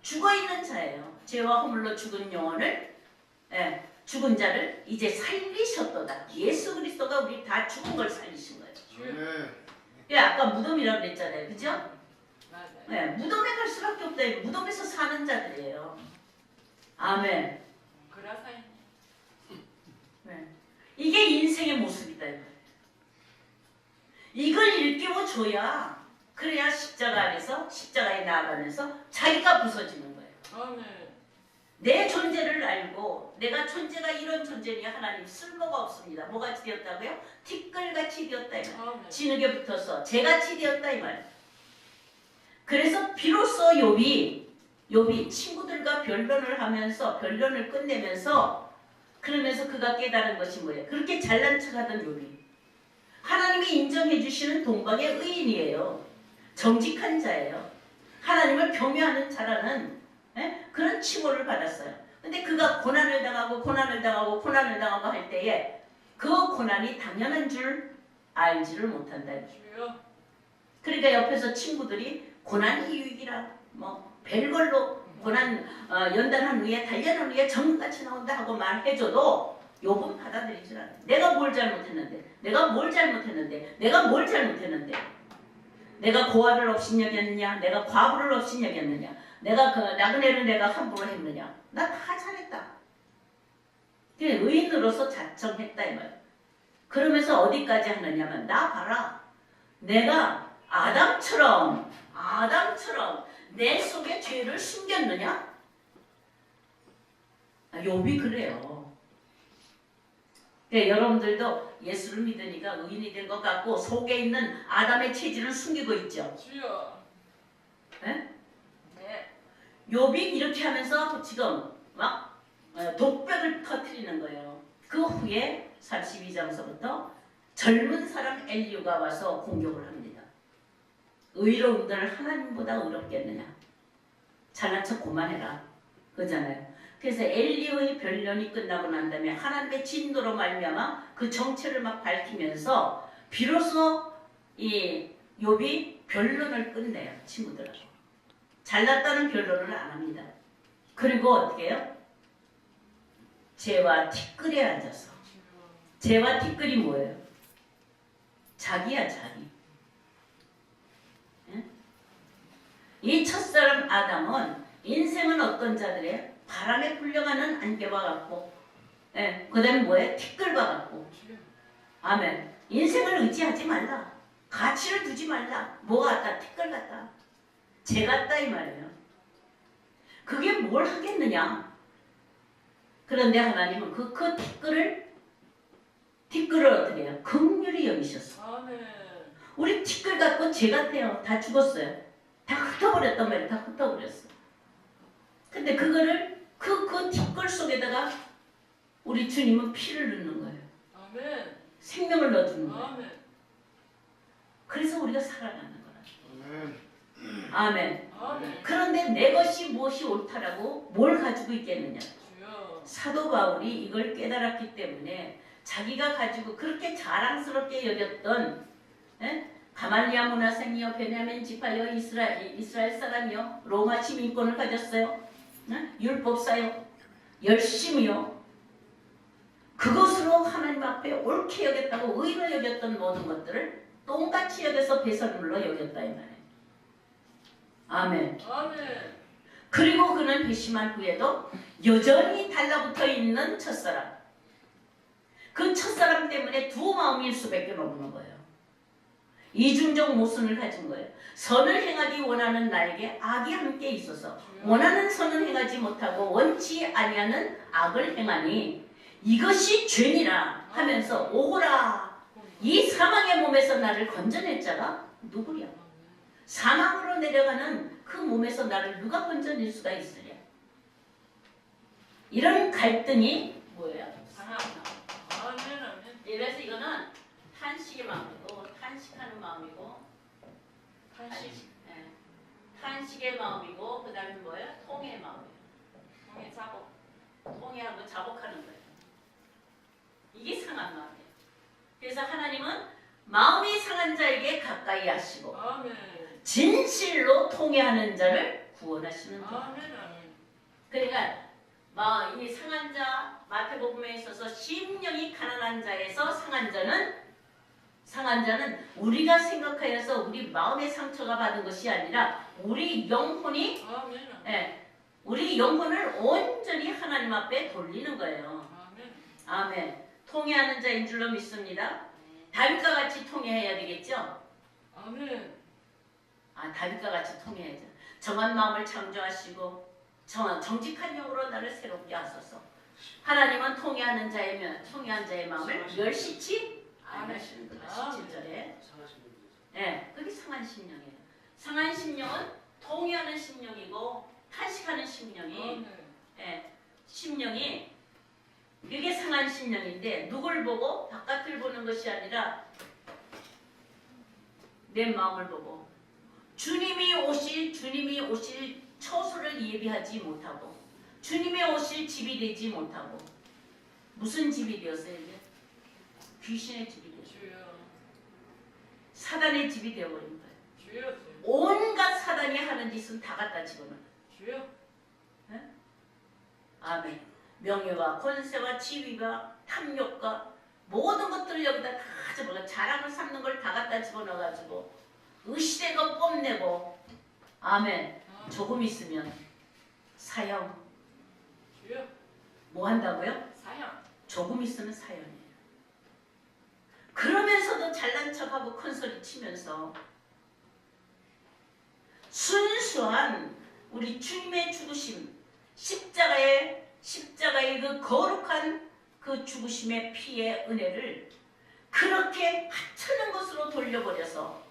죽어있는 자예요. 죄와 허물로 죽은 영혼을 죽은 자를 이제 살리셨도다. 예수 그리스도가 우리 다 죽은 걸 살리신 거예요. 주여. 아까 무덤이라고 그랬잖아요. 그죠? 맞아요. 무덤에 갈 수밖에 없다. 무덤에서 사는 자들이에요. 아멘. 그라사이. 이게 인생의 모습이다. 이걸 일깨워줘야 그래야 십자가에 나아가면서 자기가 부서지는 거예요. 아멘. 내 존재를 알고 내가 존재가 이런 존재니 하나님 쓸모가 없습니다. 뭐같이 되었다고요? 티끌같이 되었다 이 말. 아멘. 진흙에 붙어서 재같이 되었다 이 말. 그래서 비로소 욥이 친구들과 변론을 끝내면서 그러면서 그가 깨달은 것이 뭐예요? 그렇게 잘난 척하던 욥이 하나님이 인정해 주시는 동방의 의인이에요. 정직한 자예요. 하나님을 경외하는 자라는 그런 칭호를 받았어요. 근데 그가 고난을 당하고 할 때에 그 고난이 당연한 줄 알지를 못한다. 주여. 그러니까 옆에서 친구들이 고난이 유익이라 별걸로 고난 연단한 후에 단련한 후에 정같이 나온다 하고 말해줘도 욥은 받아들이질 않아요. 내가 뭘 잘못했는데 내가 고아를 업신여겼느냐, 내가 과부를 업신여겼느냐, 내가 그 나그네를 내가 함부로 했느냐, 나 다 잘했다. 의인으로서 자청했다 이 말. 그러면서 어디까지 하느냐면 나 봐라, 내가 아담처럼 내 속에 죄를 숨겼느냐? 욥이 그래요. 여러분들도 예수를 믿으니까 의인이 된 것 같고 속에 있는 아담의 체질을 숨기고 있죠. 주여. 네? 네. 욥이 이렇게 하면서 지금 막 독백을 터뜨리는 거예요. 그 후에 32장서부터 젊은 사람 엘리후가 와서 공격을 합니다. 의로운들 하나님보다 의롭겠느냐? 잘난 척 그만해라. 그러잖아요. 그래서 엘리후의 변론이 끝나고 난 다음에 하나님의 진노로 말미암아 그 정체를 막 밝히면서 비로소 이 욥이 변론을 끝내요. 친구들하고. 잘났다는 변론을 안 합니다. 그리고 어떻게 해요? 죄와 티끌에 앉아서. 죄와 티끌이 뭐예요? 자기야 자기. 이 첫사람 아담은 인생은 어떤 자들이에요? 바람에 불려가는 안개와 같고, 그 다음에 뭐예요? 티끌과 같고. 아멘. 인생을 의지하지 말라. 가치를 두지 말라. 뭐 같다? 티끌 같다. 재 같다 이 말이에요. 그게 뭘 하겠느냐? 그런데 하나님은 그 티끌을 어떻게 해요? 긍휼히 여기셨어. 아멘. 우리 티끌 같고 재 같아요. 다 죽었어요. 다 흩어버렸단 말이에요. 다 흩어버렸어. 근데 그거를 속에다가 우리 주님은 피를 넣는 거예요. 아멘. 생명을 넣어주는 거예요. 아멘. 그래서 우리가 살아가는 거라. 아멘. 아멘. 아멘. 그런데 내 것이 무엇이 옳다라고 뭘 가지고 있겠느냐. 주여. 사도 바울이 이걸 깨달았기 때문에 자기가 가지고 그렇게 자랑스럽게 여겼던 가말리아 문화생이요 베냐민 지파요 이스라엘 사람이요 로마 시민권을 가졌어요. 율법사요 열심히요 그것으로 하나님 앞에 옳게 여겼다고 의로 여겼던 모든 것들을 똥같이 여겨서 배설물로 여겼다 이 말이에요. 아멘. 아멘. 그리고 그는 회심한 후에도 여전히 달라붙어 있는 첫사람. 그 첫사람 때문에 두 마음일 수밖에 없는 거예요. 이중적 모순을 가진 거예요. 선을 행하기 원하는 나에게 악이 함께 있어서 원하는 선을 행하지 못하고 원치 아니하는 악을 행하니 이것이 죄니라 하면서 오호라 이 사망의 몸에서 나를 건져낼 자가 누구랴. 사망으로 내려가는 그 몸에서 나를 누가 건져낼 수가 있으랴. 이런 갈등이 뭐예요? 아멘. 아멘. 그래서 이거는 탄식의 마음이고 탄식하는 마음이고 탄식의 마음이고 그 다음에 뭐예요? 통해의 마음이에요. 통해 자복. 통해하고 자복하는 거예요. 이게 상한 마음이에요. 그래서 하나님은 마음이 상한 자에게 가까이 하시고 아멘. 진실로 통해하는 자를 구원하시는 거예요. 아멘. 아멘. 그러니까 이 상한 자 마태복음에 있어서 심령이 가난한 자에서 상한 자는 우리가 생각하여서 우리 마음의 상처가 받은 것이 아니라 우리 영혼이 아멘. 우리 영혼을 온전히 하나님 앞에 돌리는 거예요. 아멘. 아멘. 통해하는 자인 줄로 믿습니다. 다윗과 같이 통해해야 되겠죠? 아멘. 다윗과 같이 통해야죠. 정한 마음을 창조하시고 정직한 영으로 나를 새롭게 하소서. 하나님은 통해한 자의 마음을 멸시치 안 하시는 거예요. 17절에. 그게 상한 심령이에요. 상한 심령은 통해하는 심령이고 탄식하는 심령이 심령이 이게 상한 심령인데 누굴 보고 바깥을 보는 것이 아니라 내 마음을 보고 주님이 오실 처소를 예비하지 못하고 주님이 오실 집이 되지 못하고 무슨 집이 되었어요 이제? 귀신의 집이 되었어요. 사단의 집이 되어버린 거예요. 온갖 사단이 하는 짓은 다 갖다 집어넣어요. 아멘. 명예와 권세와 지위와 탐욕과 모든 것들을 여기다 다 집어넣어 자랑을 삼는 걸 다 갖다 집어넣어가지고 의시되고 뽐내고 아멘. 조금 있으면 사형. 뭐 한다고요? 사형. 조금 있으면 사형이에요. 그러면서도 잘난 척하고 큰 소리 치면서 순수한 우리 주님의 죽으심 십자가의 그 거룩한 그 죽으심의 피의 은혜를 그렇게 하찮은 것으로 돌려버려서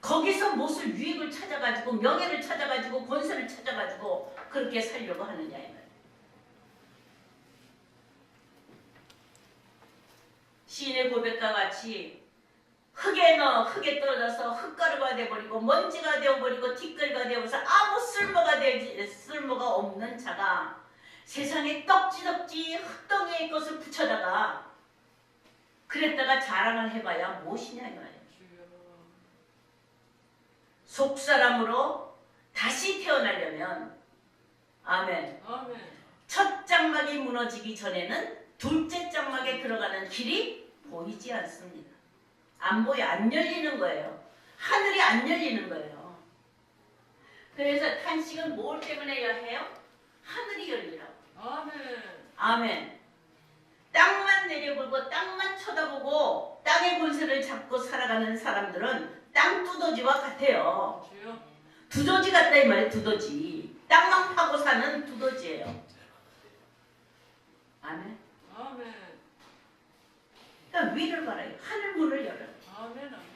거기서 무엇을 유익을 찾아가지고 명예를 찾아가지고 권세를 찾아가지고 그렇게 살려고 하느냐 이 말이에요. 시인의 고백과 같이 흙에 떨어져서 흙가루가 되어버리고 먼지가 되어버리고 티끌가 되어서 아무 쓸모가 없는 자가 세상에 떡지덕지 흙덩이의 것을 붙여다가 그랬다가 자랑을 해봐야 무엇이냐 이 말이에요. 속사람으로 다시 태어나려면 아멘. 첫 장막이 무너지기 전에는 둘째 장막에 들어가는 길이 보이지 않습니다. 안 보여. 안 열리는 거예요. 하늘이 안 열리는 거예요. 그래서 탄식은 뭘 때문에 해요? 하늘이 열리라고. 아멘. 땅만 내려보고 땅만 쳐다보고 땅의 권세를 잡고 살아가는 사람들은 땅 두더지와 같아요. 두더지 같다 이 말이에요. 두더지. 땅만 파고 사는 두더지예요. 아멘. 그러니까 위를 바라요. 하늘 문을 열어요.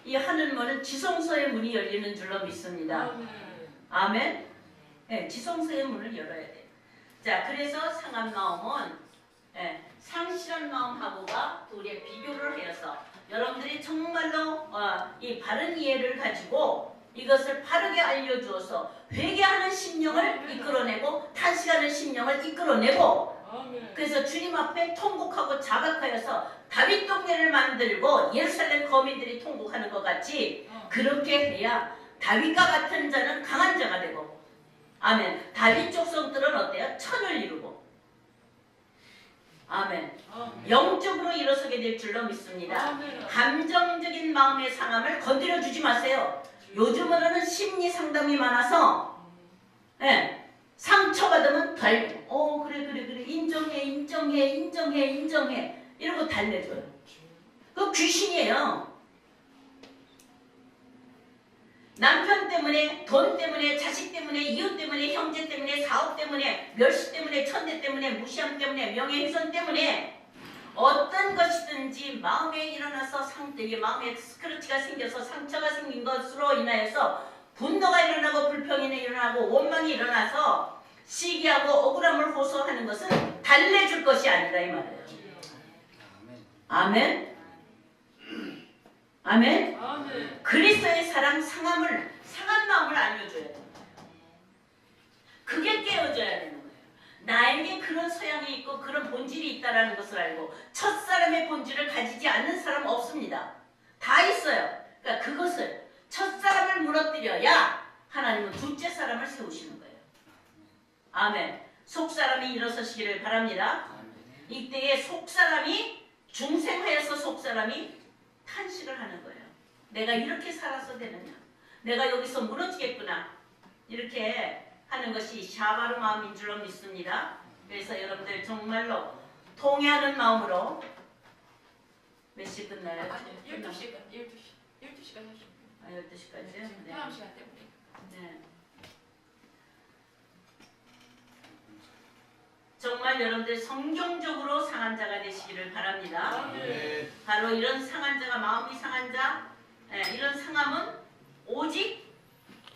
이 하늘 문은 지성소의 문이 열리는 줄로 믿습니다. 아멘. 지성소의 문을 열어야 돼. 자, 그래서 상한 마음은 상실한 마음하고가 둘의 비교를 해서 여러분들이 정말로 이 바른 이해를 가지고 이것을 바르게 알려주어서 회개하는 심령을 이끌어내고 탄식하는 심령을 이끌어내고 아멘. 그래서 주님 앞에 통곡하고 자박하여서 다윗 동네를 만들고 예루살렘 거민들이 통곡하는 것 같이 그렇게 해야 다윗과 같은 자는 강한 자가 되고 아멘. 다윗 족속들은 어때요? 천을 이루고 아멘. 영적으로 일어서게 될 줄로 믿습니다. 감정적인 마음의 상함을 건드려 주지 마세요. 요즘으로는 심리 상담이 많아서 상처받으면 달고 그래 인정해 이러고 달래줘요. 그거 귀신이에요. 남편 때문에, 돈 때문에, 자식 때문에, 이웃 때문에, 형제 때문에, 사업 때문에, 멸시 때문에, 천대 때문에, 무시함 때문에, 명예훼손 때문에 어떤 것이든지 마음에 일어나서 상되게 마음에 스크래치가 생겨서 상처가 생긴 것으로 인하여서 분노가 일어나고 불평이 일어나고 원망이 일어나서 시기하고 억울함을 호소하는 것은 달래줄 것이 아니다 이 말이에요. 아멘. 아멘. 아멘. 그리스도의 사랑 상한 마음을 알려줘야 돼요. 그게 깨어져야 되는 거예요. 나에게 그런 소양이 있고 그런 본질이 있다라는 것을 알고 첫사람의 본질을 가지지 않는 사람 없습니다. 다 있어요. 그러니까 그것을 첫사람을 무너뜨려야 하나님은 둘째 사람을 세우시는 거예요. 아멘. 속사람이 일어서시기를 바랍니다. 이때에 속사람이 중생하여서 속사람이 탄식을 하는 거예요. 내가 이렇게 살아서 되느냐? 내가 여기서 무너지겠구나. 이렇게 하는 것이 샤바르 마음인 줄로 믿습니다. 그래서 여러분들 정말로 통회하는 마음으로 몇 시 끝나요? 12시까지 하시면 12시까지요? 네. 다음 시간 때문에. 네. 정말 여러분들 성경적으로 상한 자가 되시기를 바랍니다. 네. 바로 이런 상한 자가 마음이 상한 자 이런 상함은 오직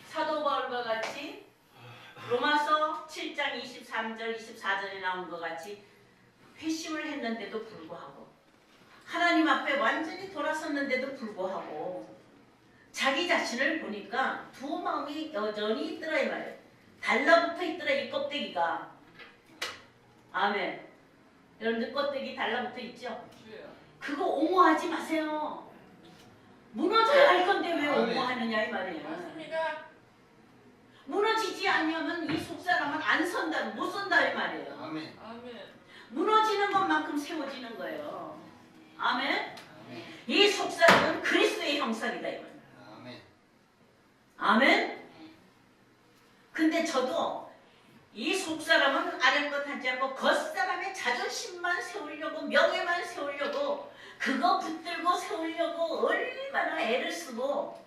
사도 바울과 같이 로마서 7장 23절 24절에 나온 것 같이 회심을 했는데도 불구하고 하나님 앞에 완전히 돌아섰는데도 불구하고 자기 자신을 보니까 두 마음이 여전히 있더라 이 말이에요. 달라붙어 있더라 이 껍데기가. 아멘. 여러분들 껍데기 달라붙어 있죠? 그거 옹호하지 마세요. 무너져야 할 건데 왜 옹호하느냐 이 말이에요. 맞습니다. 무너지지 않으면 이 속사람은 안 선다, 못 선다 이 말이에요. 아멘. 아멘. 무너지는 것만큼 세워지는 거예요. 아멘. 이 속사람은 그리스도의 형상이다 이 말이에요. 아멘. 아멘. 근데 저도 이 속사람은 아랫것 하지 않고 겉사람의 자존심만 세우려고 명예만 세우려고 그거 붙들고 세우려고 얼마나 애를 쓰고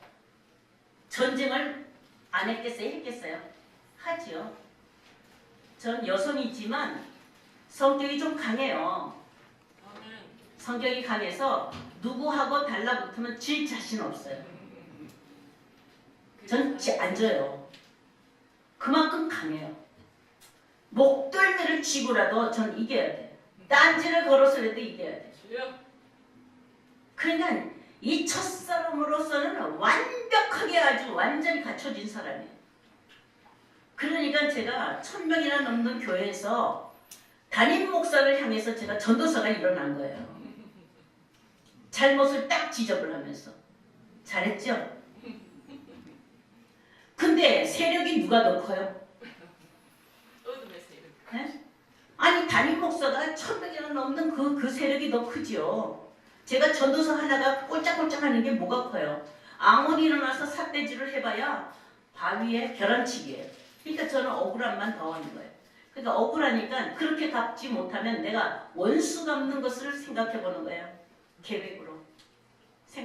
전쟁을 안 했겠어요? 했겠어요? 하지요. 전 여성이지만 성격이 좀 강해요. 아멘. 성격이 강해서 누구하고 달라붙으면 질 자신 없어요. 전 안 져요. 그만큼 강해요. 목덜미를 쥐고라도 전 이겨야 돼요. 딴지를 걸어서라도 이겨야 돼요. 그러니까 이 첫사람으로서는 완벽하게 아주 완전히 갖춰진 사람이에요. 그러니까 제가 1000명이나 넘는 교회에서 담임 목사를 향해서 제가 전도서가 일어난 거예요. 잘못을 딱 지적을 하면서. 잘했죠? 근데 세력이 누가 더 커요? 네? 아니 담임 목사가 1000명이나 넘는 그 세력이 더 크죠. 제가 전도서 하나가 꼴짝꼴짝 하는 게 뭐가 커요? 아무리 일어나서 삿대질을 해봐야 바위에 계란치기예요. 그러니까 저는 억울함만 더 하는 거예요. 그러니까 억울하니까 그렇게 갚지 못하면 내가 원수 갚는 것을 생각해보는 거예요. 계획으로.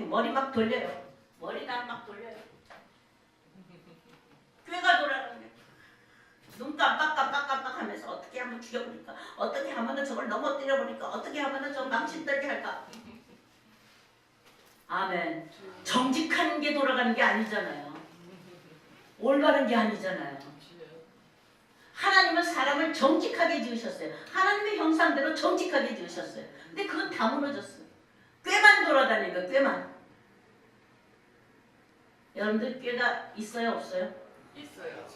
머리 막 돌려요. 머리나 막 돌려요. 꾀가 돌아가는 거예요. 눈 깜빡 하면서 어떻게 하면 죽여버릴까? 어떻게 하면 저걸 넘어뜨려버릴까? 어떻게 하면 저 망신들게 할까? 아멘. 정직한 게 돌아가는 게 아니잖아요. 올바른 게 아니잖아요. 하나님은 사람을 정직하게 지으셨어요. 하나님의 형상대로 정직하게 지으셨어요. 근데 그건 다 무너졌어요. 꾀만 돌아다니는 거예요. 꾀만. 여러분들 꾀가 있어요? 없어요? 있어요.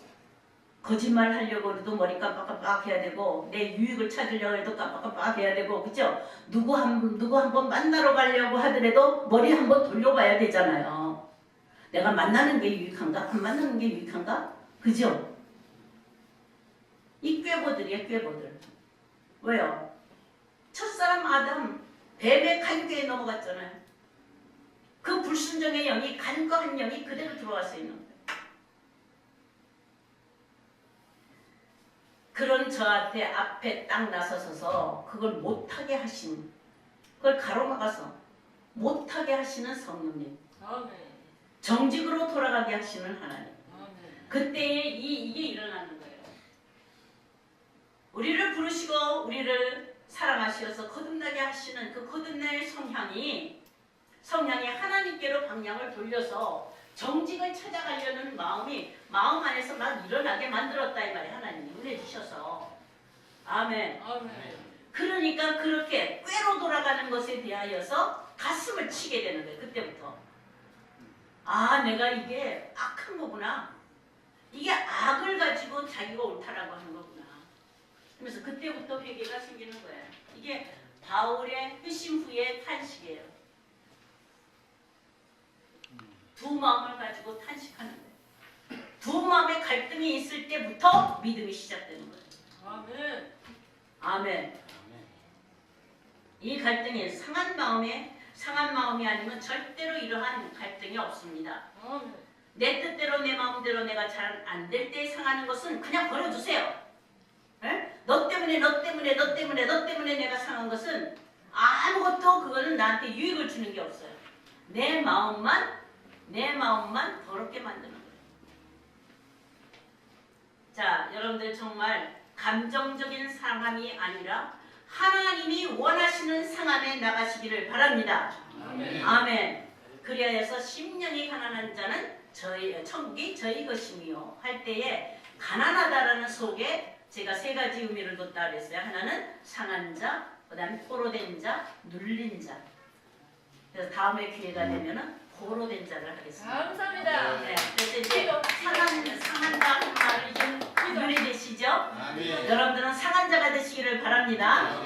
거짓말 하려고 해도 머리 깜빡깜빡 해야 되고 내 유익을 찾으려고 해도 깜빡깜빡 해야 되고 그죠? 누구 한번 만나러 가려고 하더라도 머리 한번 돌려봐야 되잖아요. 내가 만나는 게 유익한가? 안 만나는 게 유익한가? 그죠? 이 꾀보들이에요. 꾀보들. 왜요? 첫사람 아담 뱀의 간꾀에 넘어갔잖아요. 그 불순종의 영이 간과한 영이 그대로 들어와서 있는 거예요. 그런 저한테 앞에 딱 나서서서 그걸 못하게 하신, 그걸 가로막아서 못하게 하시는 성령님, 아멘. 정직으로 돌아가게 하시는 하나님. 아멘. 그때에 이게 일어나는 거예요. 우리를 부르시고 우리를 사랑하시어서 거듭나게 하시는 그 거듭날 성향이 하나님께로 방향을 돌려서 정직을 찾아가려는 마음이 마음 안에서 막 일어나게 만들었다 이 말이에요. 하나님이 은혜 주셔서. 아멘. 아멘. 그러니까 그렇게 꾀로 돌아가는 것에 대하여서 가슴을 치게 되는 거예요. 그때부터. 아, 내가 이게 악한 거구나. 이게 악을 가지고 자기가 옳다라고 하는 거구나. 그래서 그때부터 회개가 생기는 거예요. 이게 바울의 회심 후의 탄식이에요. 두 마음을 가지고 탄식하는 거예요. 두 마음의 갈등이 있을 때부터 믿음이 시작되는 거예요. 아멘. 아멘. 이 갈등이 상한 마음이 아니면 절대로 이러한 갈등이 없습니다. 아멘. 내 뜻대로 내 마음대로 내가 잘 안 될 때 상하는 것은 그냥 버려주세요. 에? 너 때문에 내가 상한 것은 아무것도 그거는 나한테 유익을 주는 게 없어요. 내 마음만 더럽게 만드는 거예요. 자, 여러분들 정말 감정적인 상함이 아니라 하나님이 원하시는 상함에 나가시기를 바랍니다. 아멘. 아멘. 그리하여서 심령이 가난한 자는 천국이 저희 것이며 할 때에 가난하다라는 속에 제가 세 가지 의미를 뒀다 그랬어요. 하나는 상한 자, 그 다음에 포로된 자, 눌린 자. 그래서 다음에 기회가 되면은 포로된 자를 하겠습니다. 감사합니다. 네, 그래서 이제 상한다는 말을 좀 이해되시죠? 아멘. 여러분들은 상한 자가 되시기를 바랍니다.